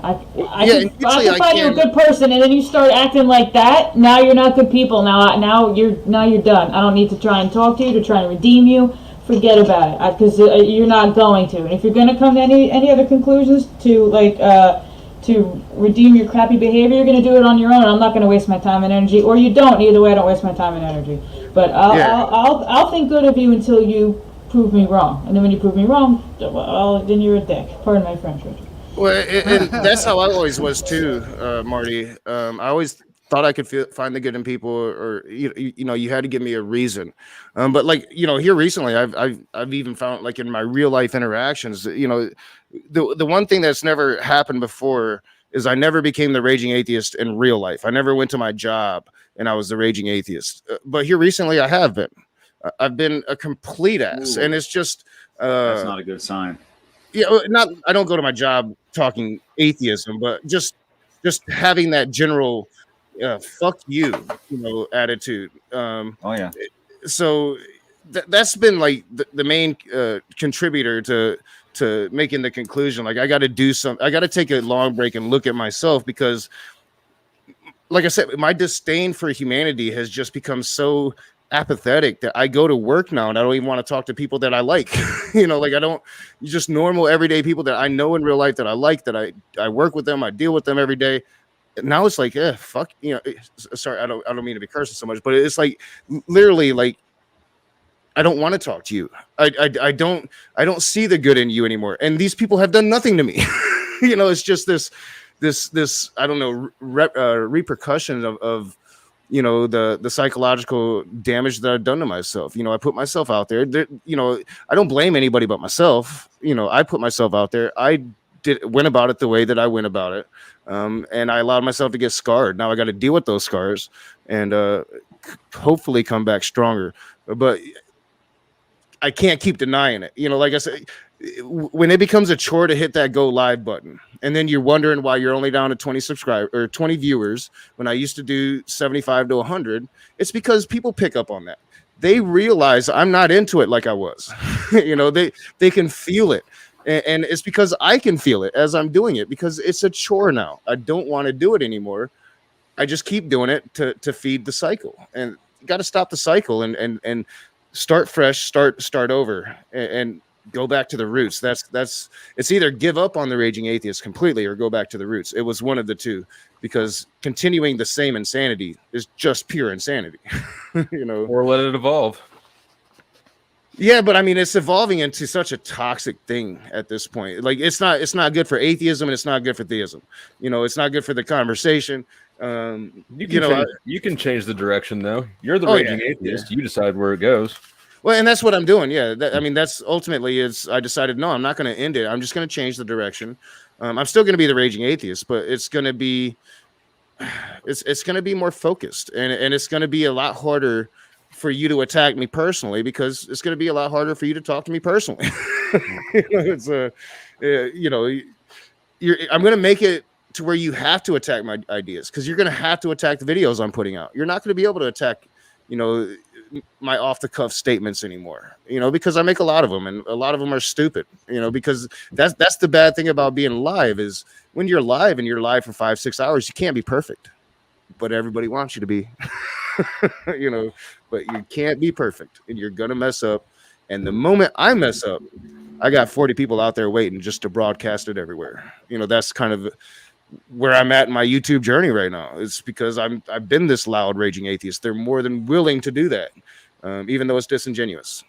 Speaker 4: I can find you a good person, and then you start acting like that. Now you're not good people. Now you're done. I don't need to try and talk to you, to try and redeem you. Forget about it, because you're not going to. And if you're going to come to any other conclusions to redeem your crappy behavior, you're going to do it on your own. I'm not going to waste my time and energy, or you don't. Either way, I don't waste my time and energy. But I'll think good of you until you prove me wrong. And then when you prove me wrong, then you're a dick. Pardon my French, Richard.
Speaker 2: Well, and that's how I always was too, Marty. I always thought I could find the good in people, or you had to give me a reason. But like here recently, I've even found, like in my real life interactions, the one thing that's never happened before is I never became the raging atheist in real life. I never went to my job and I was the raging atheist. But here recently, I have been. I've been a complete ass, and it's just
Speaker 1: that's not a good sign.
Speaker 2: Yeah, I don't go to my job talking atheism, but just having that general fuck you, attitude.
Speaker 1: Oh yeah.
Speaker 2: So that's been like the main contributor to making the conclusion. Like I got to do something. I got to take a long break and look at myself, because, like I said, my disdain for humanity has just become so apathetic that I go to work now and I don't even want to talk to people that I like. Like I don't, just normal everyday people that I know in real life that I like, that I work with them, I deal with them every day. Now it's like, fuck, sorry, I don't mean to be cursing so much, but it's like literally like I don't want to talk to you. I don't see the good in you anymore. And these people have done nothing to me. It's just this I don't know, repercussion of the psychological damage that I've done to myself. I put myself out there. I don't blame anybody but myself. I put myself out there. I went about it the way that I went about it. And I allowed myself to get scarred. Now I got to deal with those scars and hopefully come back stronger. But I can't keep denying it. Like I said, when it becomes a chore to hit that go live button, and then you're wondering why you're only down to 20 subscribers or 20 viewers when I used to do 75 to 100, it's because people pick up on that. They realize I'm not into it like I was. They can feel it. And it's because I can feel it as I'm doing it, because it's a chore now. I don't want to do it anymore. I just keep doing it to feed the cycle, and you got to stop the cycle and start fresh, start over, and go back to the roots. That's it's either give up on the raging atheist completely or go back to the roots. It was one of the two, because continuing the same insanity is just pure insanity.
Speaker 3: Or let it evolve.
Speaker 2: Yeah, but I mean, it's evolving into such a toxic thing at this point. Like it's not good for atheism, and it's not good for theism. It's not good for the conversation.
Speaker 3: You can change the direction though. You're the raging atheist. Yeah. You decide where it goes.
Speaker 2: Well, and that's what I'm doing. Yeah, I mean, that's ultimately is I decided no, I'm not going to end it. I'm just going to change the direction. I'm still going to be the raging atheist, but it's going to be it's going to be more focused, and it's going to be a lot harder for you to attack me personally because it's going to be a lot harder for you to talk to me personally. It's I'm going to make it to where you have to attack my ideas because you're going to have to attack the videos I'm putting out. You're not going to be able to attack, my off the cuff statements anymore, because I make a lot of them and a lot of them are stupid, because that's the bad thing about being live is when you're live and you're live for 5-6 hours, you can't be perfect, but everybody wants you to be, but you can't be perfect and you're going to mess up. And the moment I mess up, I got 40 people out there waiting just to broadcast it everywhere. That's kind of where I'm at in my YouTube journey right now. It's because I've been this loud raging atheist. They're more than willing to do that, even though it's disingenuous.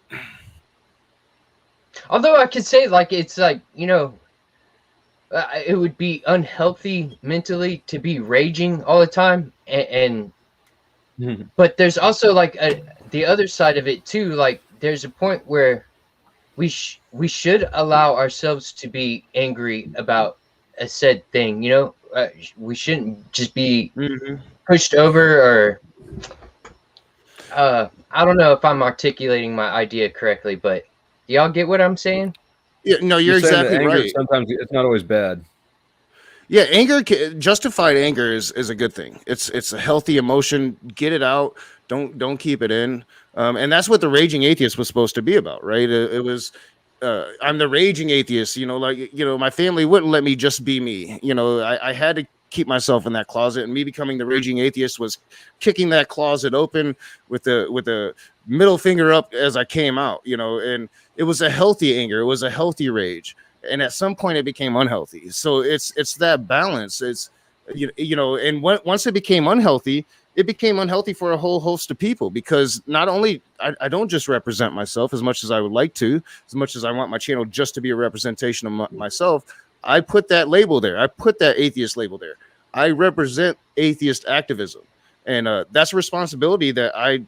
Speaker 5: Although I could say it's it would be unhealthy mentally to be raging all the time, and but there's also the other side of it too. Like there's a point where we should allow ourselves to be angry about a said thing, we shouldn't just be pushed over or I don't know if I'm articulating my idea correctly, but do y'all get what I'm saying?
Speaker 2: Yeah, no, you're exactly
Speaker 3: anger,
Speaker 2: right.
Speaker 3: Sometimes it's not always bad.
Speaker 2: Yeah, justified anger is a good thing. It's a healthy emotion. Get it out. Don't keep it in. And that's what the raging atheist was supposed to be about, right? It was I'm the raging atheist, my family wouldn't let me just be me. I had to keep myself in that closet, and me becoming the raging atheist was kicking that closet open with the middle finger up as I came out, and it was a healthy anger. It was a healthy rage. And at some point it became unhealthy. So it's that balance. It's, and once it became unhealthy for a whole host of people, because not only I don't just represent myself as much as I would like to, as much as I want my channel just to be a representation of myself. I put that label there. I put that atheist label there. I represent atheist activism. And that's a responsibility that I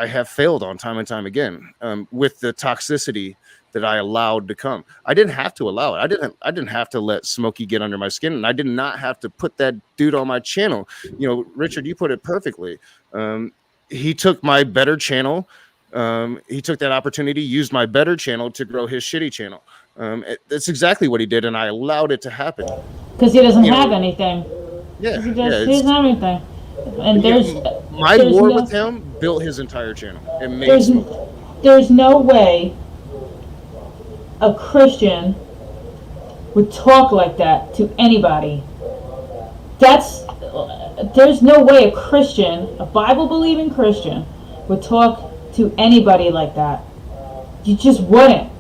Speaker 2: have failed on time and time again, with the toxicity that I allowed to come. I didn't have to allow it. I didn't have to let Smokey get under my skin, and I did not have to put that dude on my channel. Richard, you put it perfectly. He took my better channel. He took that opportunity, used my better channel to grow his shitty channel. That's exactly what he did, and I allowed it to happen.
Speaker 4: Because he doesn't have anything.
Speaker 2: Yeah,
Speaker 4: he doesn't have anything. And there's
Speaker 2: war with him built his entire channel. It made
Speaker 4: there's no way a Christian would talk like that to anybody. There's no way a Christian, a Bible-believing Christian, would talk to anybody like that. You just wouldn't.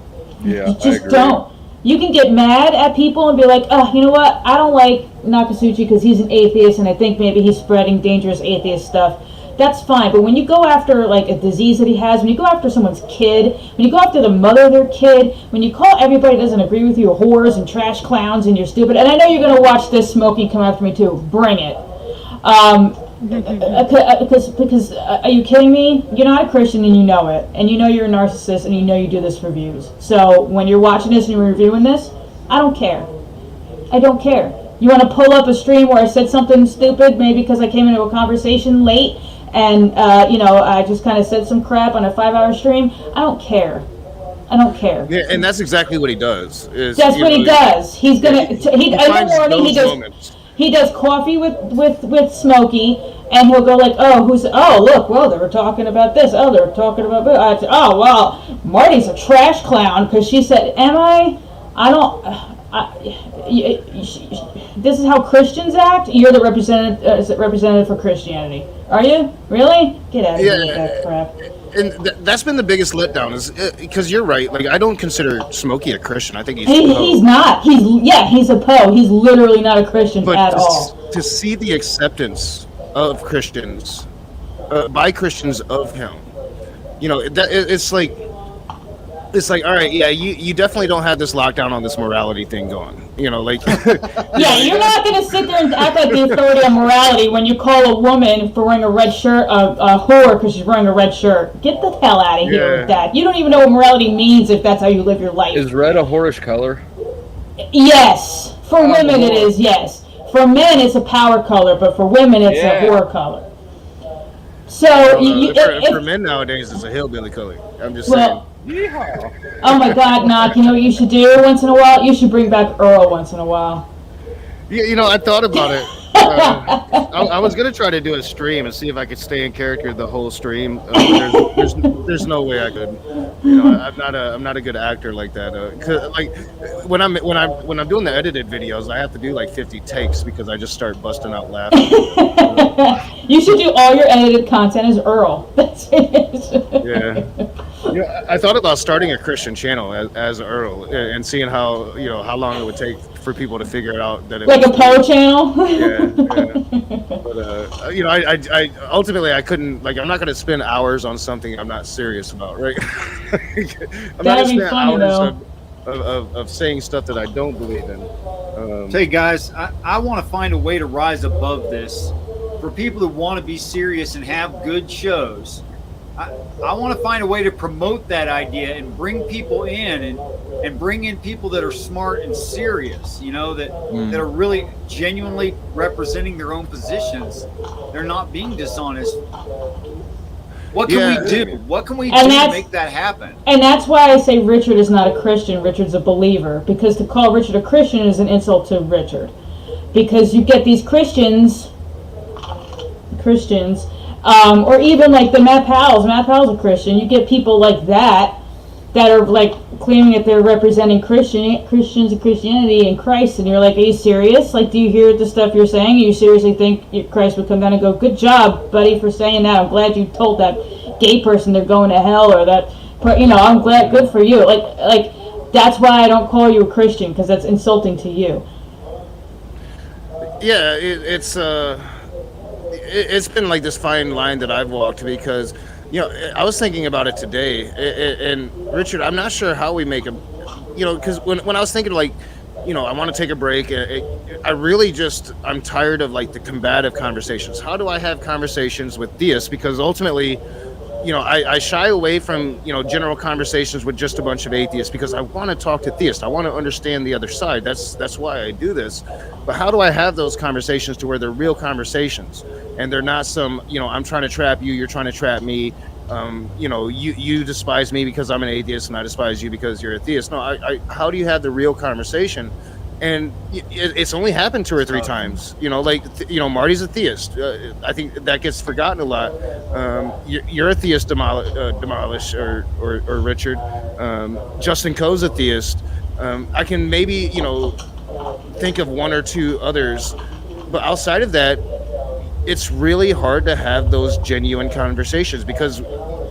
Speaker 3: Yeah,
Speaker 4: you just don't. You can get mad at people and be like, oh, you know what? I don't like Nakasuchi because he's an atheist and I think maybe he's spreading dangerous atheist stuff. That's fine. But when you go after a disease that he has, when you go after someone's kid, when you go after the mother of their kid, when you call everybody that doesn't agree with you whores and trash clowns and you're stupid, and I know you're going to watch this, Smokey, come after me too. Bring it. Because are you kidding me? You're not a Christian and you know it. And you know you're a narcissist and you know you do this for views. So when you're watching this and you're reviewing this, I don't care. I don't care. You want to pull up a stream where I said something stupid, maybe because I came into a conversation late and, I just kind of said some crap on a 5-hour stream. I don't care. I don't care.
Speaker 2: Yeah, and that's exactly what he does.
Speaker 4: That's what he does. He's going to... in the morning, he does coffee with Smokey, and he'll go like, look, well, they were talking about this. Oh, they were talking about this. Oh, well, Marty's a trash clown because she said, am I? I don't... this is how Christians act? You're the representative for Christianity. Are you? Really? Get out of here with that crap.
Speaker 2: And that's been the biggest letdown, is because you're right. Like, I don't consider Smokey a Christian. I think he's
Speaker 4: not. He's a Poe. He's literally not a Christian at all.
Speaker 2: To see the acceptance of Christians by Christians of him, it's like it's like, all right, yeah, you definitely don't have this lockdown on this morality thing going. You know, like
Speaker 4: Yeah, you're not going to sit there and act like the authority on morality when you call a woman for wearing a red shirt a whore because she's wearing a red shirt. Get the hell out of here with that. You don't even know what morality means if that's how you live your life.
Speaker 3: Is red a whorish color?
Speaker 4: Yes. For women it is, yes. For men it's a power color, but for women it's a whore color. So
Speaker 2: for men nowadays it's a hillbilly color. I'm just
Speaker 4: saying.
Speaker 3: Yeehaw.
Speaker 4: Oh my God, Knock! You know what you should do once in a while? You should bring back Earl once in a while.
Speaker 2: Yeah, you know, I thought about it. I was gonna try to do a stream and see if I could stay in character the whole stream. There's no way I could. You know, I'm not a good actor like that. 'Cause, like when I'm doing the edited videos, I have to do like 50 takes because I just start busting out laughing.
Speaker 4: You should do all your edited content as Earl. That's it.
Speaker 2: Yeah. Yeah, I thought about starting a Christian channel as Earl and seeing how long it would take for people to figure out that it
Speaker 4: like a Poe channel.
Speaker 2: Yeah. But you know, I ultimately I couldn't, like, I'm not going to spend hours on something I'm not serious about, right? I'm not going to spend hours of saying stuff that I don't believe in.
Speaker 1: Hey guys, I want to find a way to rise above this for people who want to be serious and have good shows. I want to find a way to promote that idea and bring people in and bring in people that are smart and serious, you know, that are really genuinely representing their own positions. They're not being dishonest. What can we do? What can we do to make that happen?
Speaker 4: And that's why I say Richard is not a Christian. Richard's a believer. Because to call Richard a Christian is an insult to Richard. Because you get these Christians, or even like the Matt Powell's a Christian. You get people like that are like claiming that they're representing Christians and Christianity and Christ, and you're like, are you serious? Like, do you hear the stuff you're saying? You seriously think Christ would come down and go, good job, buddy, for saying that. I'm glad you told that gay person they're going to hell, or that, you know, I'm glad, good for you. Like that's why I don't call you a Christian, because that's insulting to you.
Speaker 2: Yeah, it's been like this fine line that I've walked, because, you know, I was thinking about it today, and Richard, I'm not sure how we make a, you know, because when I was thinking, like, you know, I want to take a break, I'm tired of like the combative conversations. How do I have conversations with theists? Because ultimately, you know, I shy away from, you know, general conversations with just a bunch of atheists, because I want to talk to theists. I want to understand the other side. That's why I do this. But how do I have those conversations to where they're real conversations and they're not some, you know, I'm trying to trap you, you're trying to trap me. You know, you despise me because I'm an atheist and I despise you because you're a theist. No, how do you have the real conversation? And it's only happened 2 or 3 times, you know, like, you know, Marty's a theist. I think that gets forgotten a lot. You're a theist, Demolish, or Richard. Justin Coe's a theist. I can maybe, you know, think of 1 or 2 others, but outside of that, it's really hard to have those genuine conversations, because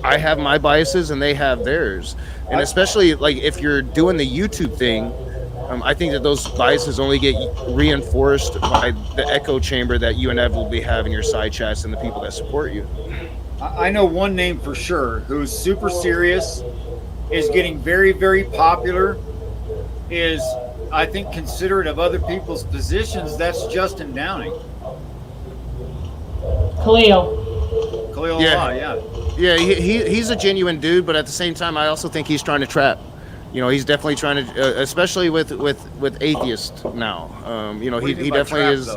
Speaker 2: I have my biases and they have theirs. And especially like if you're doing the YouTube thing, I think that those biases only get reinforced by the echo chamber that you inevitably have in your side chats and the people that support you.
Speaker 1: I know one name for sure who's super serious, is getting very, very popular, is, I think, considerate of other people's positions. That's Justin Downing. Khalil,
Speaker 2: yeah. He's a genuine dude, but at the same time, I also think he's trying to trap. You know, he's definitely trying to, especially with atheists now. You know, he definitely is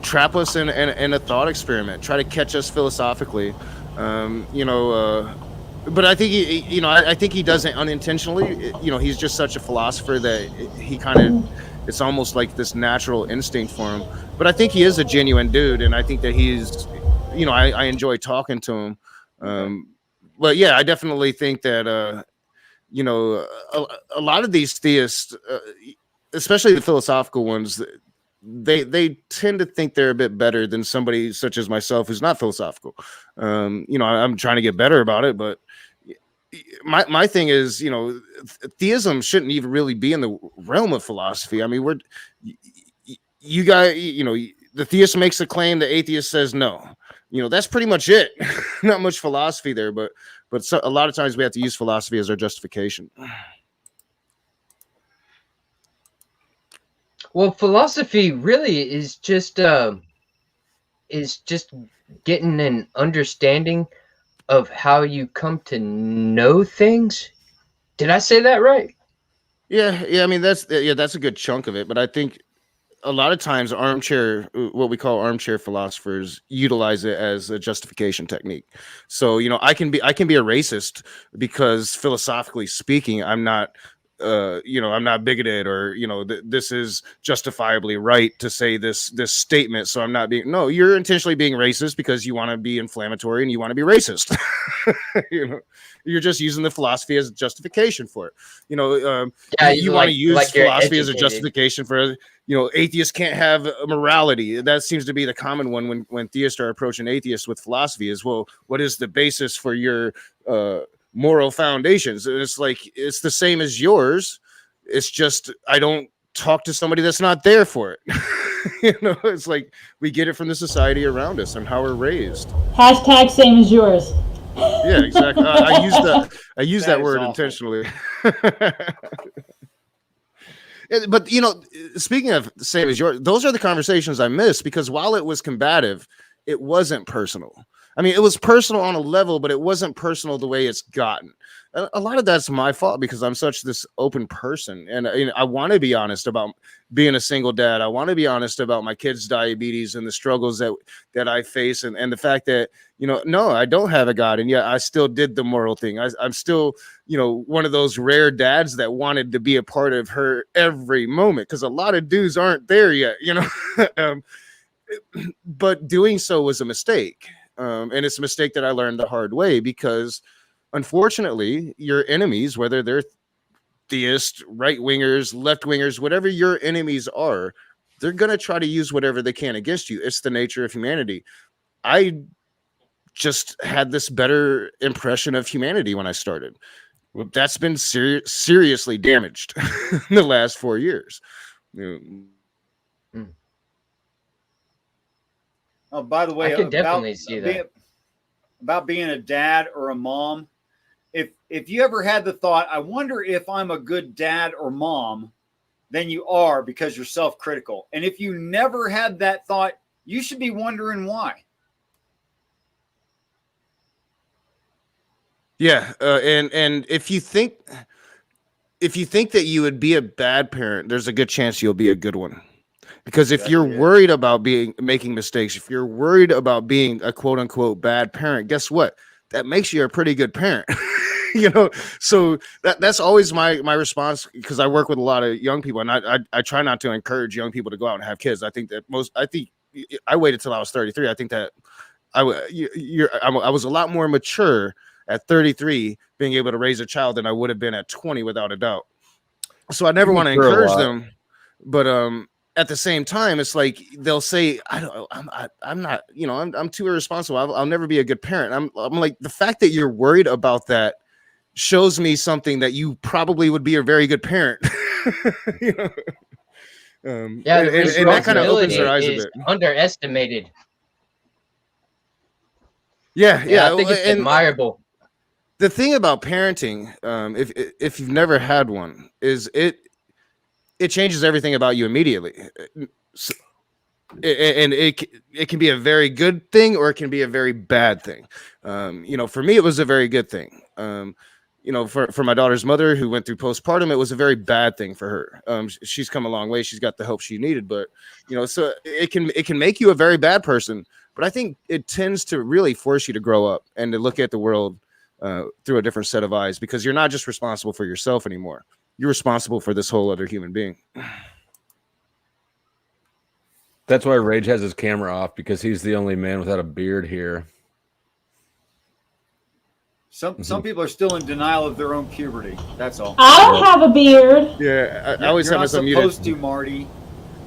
Speaker 2: trap us in a thought experiment, try to catch us philosophically. You know, but I think I think he does it unintentionally. You know, he's just such a philosopher that he kind of, it's almost like this natural instinct for him. But I think he is a genuine dude, and I think that he's, you know, I enjoy talking to him. But yeah, I definitely think that, you know, a lot of these theists, especially the philosophical ones, they tend to think they're a bit better than somebody such as myself who's not philosophical. You know, I'm trying to get better about it, but my thing is, you know, theism shouldn't even really be in the realm of philosophy. I mean, you guys, you know, the theist makes a claim, the atheist says no. You know, that's pretty much it. Not much philosophy there, but But a lot of times we have to use philosophy as our justification.
Speaker 5: Well, philosophy really is just getting an understanding of how you come to know things. Did I say that right?
Speaker 2: Yeah. I mean, that's a good chunk of it. But I think a lot of times what we call armchair philosophers utilize it as a justification technique. So, I can be a racist because philosophically speaking, I'm not I'm not bigoted, or this is justifiably right to say this statement, so I'm not being. No, you're intentionally being racist because you want to be inflammatory and you want to be racist. You're just using the philosophy as a justification for it.
Speaker 5: Yeah,
Speaker 2: You want to use
Speaker 5: like you're
Speaker 2: philosophy as a
Speaker 5: educated.
Speaker 2: justification for atheists can't have a morality. That seems to be the common one when theists are approaching atheists with philosophy is, well, what is the basis for your moral foundations? And it's like, it's the same as yours. It's just I don't talk to somebody that's not there for it. It's like we get it from the society around us and how we're raised.
Speaker 4: Hashtag same as yours.
Speaker 2: Yeah, exactly. I use that word
Speaker 1: awful.
Speaker 2: intentionally. But speaking of the same as yours, those are the conversations I miss, because while it was combative, it wasn't personal. I mean, it was personal on a level, but it wasn't personal the way it's gotten. A lot of that's my fault because I'm such this open person, and I want to be honest about being a single dad. I want to be honest about my kids' diabetes and the struggles that I face, and the fact that no, I don't have a God, and yet I still did the moral thing. I'm still one of those rare dads that wanted to be a part of her every moment, because a lot of dudes aren't there yet, but doing so was a mistake. And it's a mistake that I learned the hard way, because unfortunately your enemies, whether they're theists, right wingers, left wingers, whatever your enemies are, they're going to try to use whatever they can against you. It's the nature of humanity. I just had this better impression of humanity when I started. That's been seriously damaged in the last 4 years.
Speaker 1: Oh, by the way,
Speaker 5: I can definitely see that.
Speaker 1: About being a dad or a mom. If you ever had the thought, I wonder if I'm a good dad or mom, then you are, because you're self-critical. And if you never had that thought, you should be wondering why.
Speaker 2: Yeah, and if you think that you would be a bad parent, there's a good chance you'll be a good one. Because if you're worried about making mistakes, if you're worried about being a quote unquote bad parent, guess what? That makes you a pretty good parent. So that's always my response, because I work with a lot of young people, and I try not to encourage young people to go out and have kids. I think I waited till I was 33. I think that I was a lot more mature at 33 being able to raise a child than I would have been at 20, without a doubt. So I never want to encourage them, but at the same time, it's like they'll say, I'm not, I'm too irresponsible. I'll never be a good parent. I'm like, the fact that you're worried about that shows me something, that you probably would be a very good parent.
Speaker 5: Yeah,
Speaker 2: and that kind of opens their eyes a bit.
Speaker 5: Underestimated.
Speaker 2: Yeah,
Speaker 5: I think it's admirable.
Speaker 2: The thing about parenting, if you've never had one, is it changes everything about you immediately. And it can be a very good thing, or it can be a very bad thing. For me, it was a very good thing. For my daughter's mother, who went through postpartum, it was a very bad thing for her. She's come a long way. She's got the help she needed, but so it can make you a very bad person. But I think it tends to really force you to grow up and to look at the world through a different set of eyes, because you're not just responsible for yourself anymore. You're responsible for this whole other human being.
Speaker 3: That's why Rage has his camera off, because he's the only man without a beard here.
Speaker 1: Some people are still in denial of their own puberty. That's all.
Speaker 4: I don't have a beard.
Speaker 2: Yeah, I always have myself muted.
Speaker 1: You're not supposed to, Marty.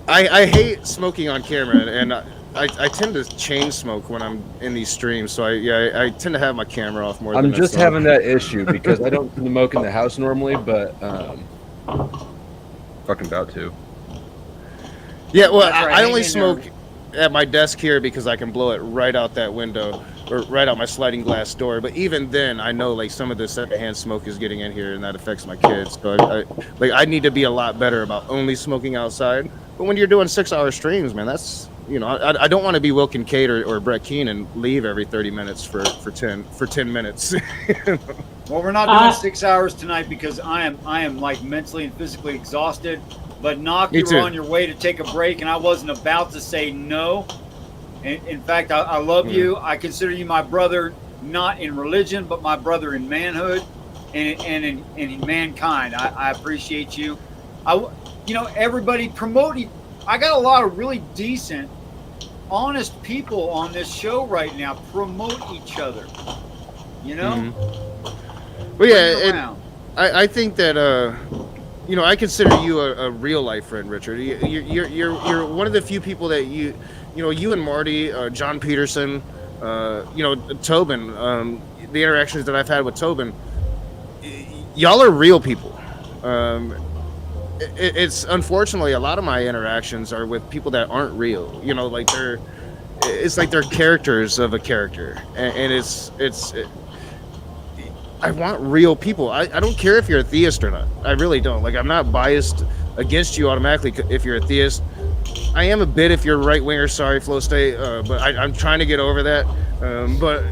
Speaker 2: I hate smoking on camera, and I tend to chain smoke when I'm in these streams, so I tend to have my camera off more.
Speaker 3: I'm just having that issue because I don't smoke in the house normally, but fucking about to.
Speaker 2: Yeah, well, I only smoke at my desk here because I can blow it right out that window. or right out my sliding glass door. But even then, I know like some of the secondhand smoke is getting in here, and that affects my kids. So I need to be a lot better about only smoking outside. But when you're doing 6-hour streams, man, that's I don't want to be Will Kincaid or Brett Keane and leave every 30 minutes for 10 minutes.
Speaker 1: Well, we're not doing 6 hours tonight because I am like mentally and physically exhausted. But Nock, you were on your way to take a break, and I wasn't about to say no. In fact, I love you. I consider you my brother, not in religion, but my brother in manhood and in mankind. I appreciate you. Everybody promoting. I got a lot of really decent, honest people on this show right now. Promote each other.
Speaker 2: Well, yeah, I think that I consider you a real life friend, Richard. You're one of the few people that you and Marty, John Peterson, Tobin, the interactions that I've had with Tobin, y'all are real people. It's unfortunately a lot of my interactions are with people that aren't real. It's like they're characters of a character, and I want real people. I don't care if you're a theist or not. I really don't. Like, I'm not biased against you automatically if you're a theist. I am a bit if you're a right winger. Sorry, Flow State, but I'm trying to get over that. But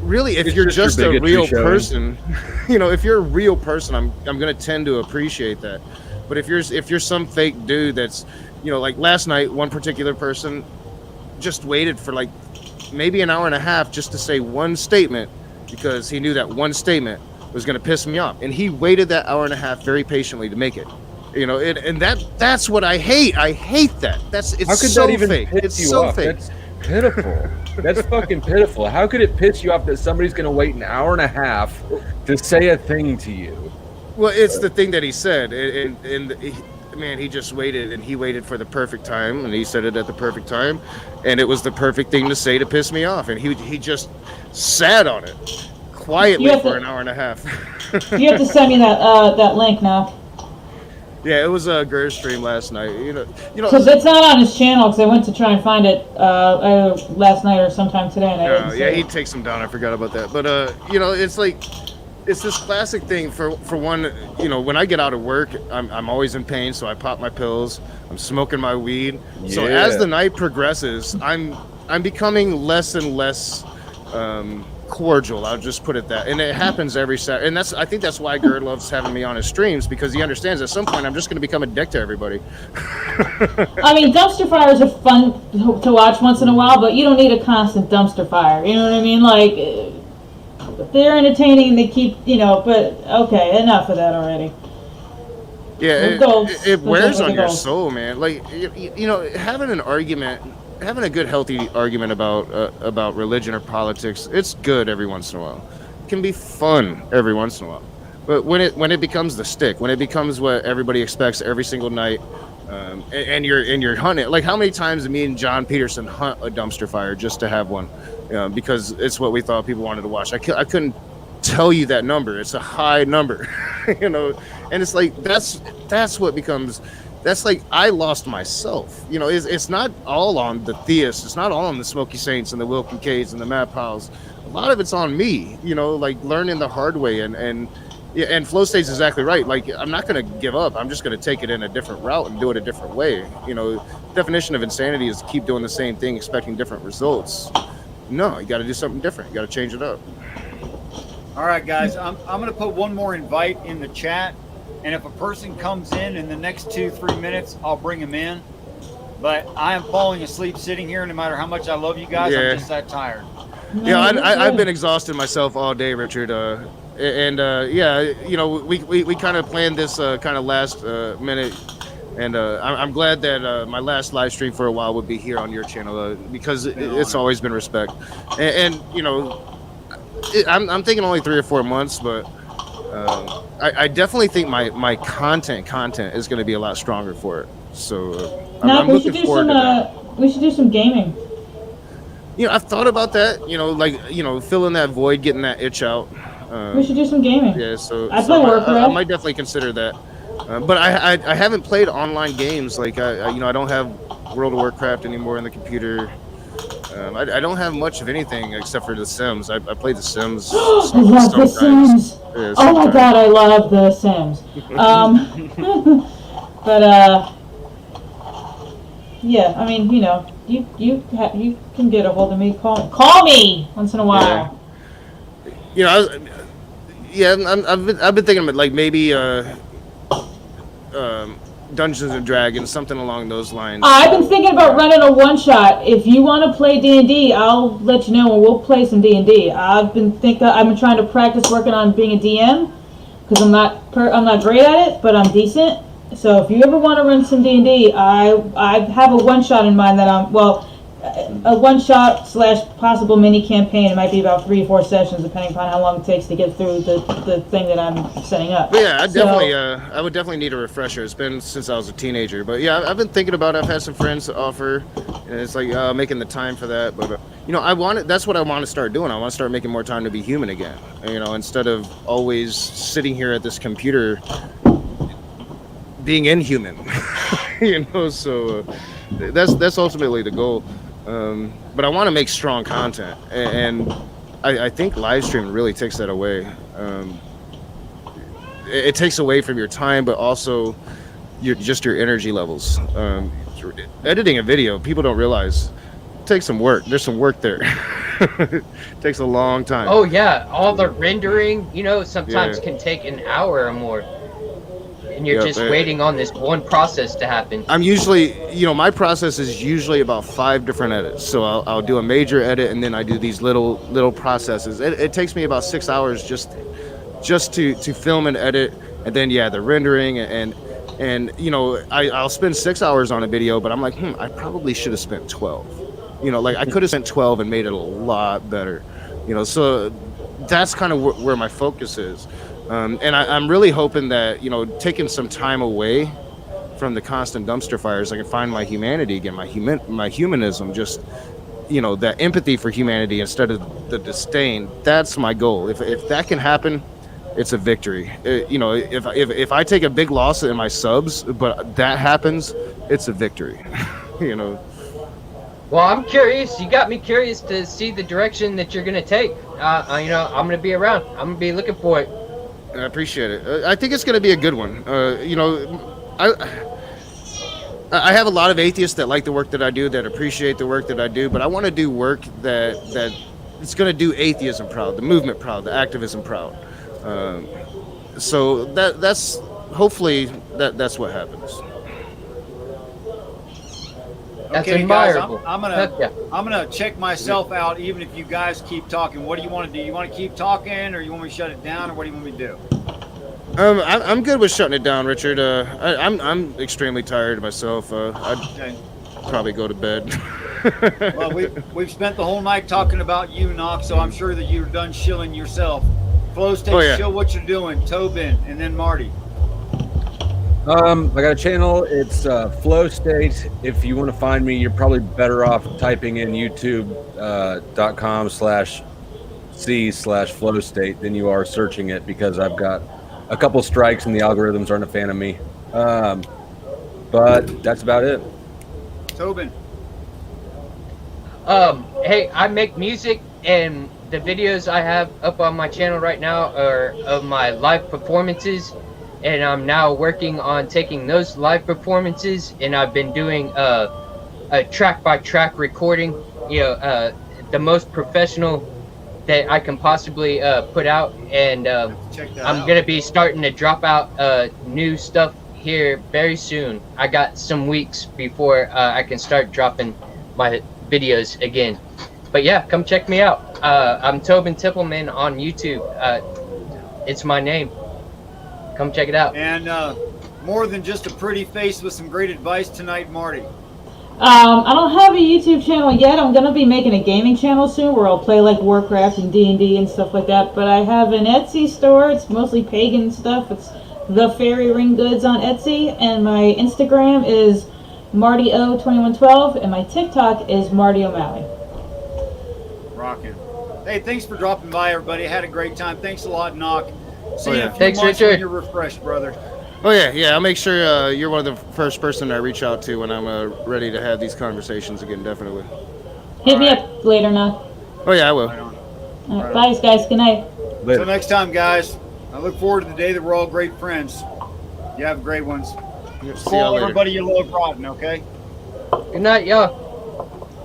Speaker 2: really, if you're just a real person, if you're a real person, I'm gonna tend to appreciate that. But if you're some fake dude that's, like last night, one particular person just waited for like maybe an hour and a half just to say one statement, because he knew that one statement was going to piss me off, and he waited that hour and a half very patiently to make it. And that's what I hate. I hate that. It's
Speaker 3: How could
Speaker 2: so
Speaker 3: that even
Speaker 2: fake.
Speaker 3: piss
Speaker 2: It's
Speaker 3: you
Speaker 2: so
Speaker 3: off?
Speaker 2: fake.
Speaker 3: That's pitiful. That's fucking pitiful. How could it piss you off that somebody's going to wait an hour and a half to say a thing to you?
Speaker 2: Well, it's the thing that he said, and he just waited, and he waited for the perfect time, and he said it at the perfect time, and it was the perfect thing to say to piss me off, and he just sat on it quietly for an hour and a half.
Speaker 4: You have to send me that link now.
Speaker 2: Yeah, it was a Ger's stream last night.
Speaker 4: Because it's not on his channel. Because I went to try and find it last night or sometime today, and I didn't see it.
Speaker 2: He takes them down. I forgot about that. But it's like it's this classic thing. For one, when I get out of work, I'm always in pain, so I pop my pills. I'm smoking my weed. Yeah. So as the night progresses, I'm becoming less and less cordial. I'll just put it that, and it happens every Saturday. And I think that's why Gerd loves having me on his streams, because he understands at some point I'm just going to become a dick to everybody.
Speaker 4: I mean, dumpster fires are fun to watch once in a while, but you don't need a constant dumpster fire. You know what I mean? Like, they're entertaining. They keep, but okay, enough of that already.
Speaker 2: Yeah, it wears on your soul, man. Like, having an argument. Having a good, healthy argument about religion or politics, it's good every once in a while. It can be fun every once in a while. But when it becomes the stick, when it becomes what everybody expects every single night, and you're hunting, like how many times did me and John Peterson hunt a dumpster fire just to have one, because it's what we thought people wanted to watch. I couldn't tell you that number. It's a high number, and it's like that's what becomes. That's like I lost myself. It's not all on the theists. It's not all on the Smoky Saints and the Will Kincaids and the Matt Powells. A lot of it's on me. Like learning the hard way. And Flow State's exactly right. Like, I'm not going to give up. I'm just going to take it in a different route and do it a different way. Definition of insanity is to keep doing the same thing, expecting different results. No, you got to do something different. You got to change it up.
Speaker 1: All right, guys. I'm going to put one more invite in the chat. And if a person comes in the next 2-3 minutes, I'll bring them in. But I am falling asleep sitting here. No matter how much I love you guys, I'm just that tired.
Speaker 2: Yeah, I've been exhausted myself all day, Richard. We kind of planned this kind of last minute. And I'm glad that my last live stream for a while would be here on your channel, because it's always been respect. I'm thinking only 3 or 4 months, but I definitely think my content is going to be a lot stronger for it. So I'm looking forward to that.
Speaker 4: We should do some gaming.
Speaker 2: I've thought about that. Filling that void, getting that itch out.
Speaker 4: We should do some gaming.
Speaker 2: Yeah, so
Speaker 4: I play Warcraft.
Speaker 2: I might definitely consider that. But I haven't played online games. Like I don't have World of Warcraft anymore in the computer. I don't have much of anything except for The Sims. I play The Sims.
Speaker 4: I love The
Speaker 2: sometimes.
Speaker 4: Sims.
Speaker 2: Yeah,
Speaker 4: Oh my
Speaker 2: sometimes.
Speaker 4: god, I love The Sims. But yeah, I mean, you know, you can get a hold of me. Call me once in a while.
Speaker 2: You know, I've been thinking about like maybe Dungeons and Dragons, something along those lines.
Speaker 4: I've been thinking about running a one shot. If you want to play D&D, I'll let you know and we'll play some D&D. I've been trying to practice working on being a DM because I'm not great at it, but I'm decent. So if you ever want to run some D&D, I have a one shot in mind that a one shot / possible mini campaign. It might be about 3 or 4 sessions depending upon how long it takes to get through the thing that I'm setting up.
Speaker 2: But yeah, I would definitely need a refresher. It's been since I was a teenager, but yeah, I've been thinking about it. I've had some friends offer, and it's like making the time for that. But you know, that's what I want to start doing. I want to start making more time to be human again. You know, instead of always sitting here at this computer being inhuman. You know, so that's ultimately the goal. But I want to make strong content, and I think live stream really takes that away. It takes away from your time, but also your energy levels. Editing a video, people don't realize, takes some work. There's some work there. It takes a long time.
Speaker 5: Oh yeah, all the rendering, you know, sometimes can take an hour or more. And you're just waiting on this one process to happen.
Speaker 2: I'm usually, you know, my process is usually about 5 different edits. So I'll do a major edit, and then I do these little processes. It takes me about 6 hours just to film and edit, and then the rendering and you know, I'll spend 6 hours on a video, but I'm like, I probably should have spent 12. You know, like I could have spent 12 and made it a lot better. You know, so that's kind of where my focus is. And I'm really hoping that, you know, taking some time away from the constant dumpster fires, I can find my humanity again, my humanism, just, you know, that empathy for humanity instead of the disdain. That's my goal. If that can happen, it's a victory. You know, if I take a big loss in my subs, but that happens, it's a victory. You know.
Speaker 5: Well, I'm curious. You got me curious to see the direction that you're gonna take. You know, I'm gonna be around. I'm gonna be looking for it.
Speaker 2: I appreciate it. I think it's going to be a good one. You know, I have a lot of atheists that like the work that I do, that appreciate the work that I do, but I want to do work that it's going to do atheism proud, the movement proud, the activism proud. So that's hopefully that's what happens.
Speaker 5: That's
Speaker 1: okay,
Speaker 5: admirable.
Speaker 1: guys, I'm gonna check myself out. Even if you guys keep talking, what do you want to do? You want to keep talking, or you want me to shut it down, or what do you want me to do?
Speaker 2: I'm good with shutting it down, Richard. I'm extremely tired myself. I'd probably go to bed.
Speaker 1: Well, we've spent the whole night talking about you, Noka, so I'm sure that you're done shilling yourself. Flow State, shill what you're doing. Tobin, and then Marty.
Speaker 3: I got a channel. It's Flow State. If you want to find me, you're probably better off typing in youtube.com/c/Flow State than you are searching it, because I've got a couple strikes and the algorithms aren't a fan of me. But that's about it.
Speaker 1: Tobin.
Speaker 5: Hey, I make music, and the videos I have up on my channel right now are of my live performances. And I'm now working on taking those live performances, and I've been doing a track-by-track recording, you know, the most professional that I can possibly put out. And I'm going to be starting to drop out new stuff here very soon. I got some weeks before I can start dropping my videos again. But yeah, come check me out. I'm Tobin Tippelman on YouTube. It's my name. Come check it out.
Speaker 1: And more than just a pretty face with some great advice tonight, Marty.
Speaker 4: I don't have a YouTube channel yet. I'm gonna be making a gaming channel soon where I'll play like Warcraft and D&D and stuff like that. But I have an Etsy store. It's mostly pagan stuff. It's the Fairy Ring Goods on Etsy, and my Instagram is MartyO2112, and my TikTok is Marty O'Malley.
Speaker 1: Rockin'. Hey, thanks for dropping by, everybody. I had a great time. Thanks a lot, Noka. See you in a few
Speaker 5: Thanks,
Speaker 1: months
Speaker 5: Richard.
Speaker 1: when you're refreshed, brother.
Speaker 2: Oh yeah. I'll make sure you're one of the first person I reach out to when I'm ready to have these conversations again. Definitely.
Speaker 4: Hit me up later now.
Speaker 2: Oh yeah, I will.
Speaker 1: Right on.
Speaker 4: All right, bye, guys. Good night.
Speaker 3: Later.
Speaker 1: Till next time, guys. I look forward to the day that we're all great friends. You have great ones.
Speaker 2: See y'all
Speaker 1: Call
Speaker 2: later.
Speaker 1: everybody you love rotten, okay?
Speaker 5: Good night, y'all.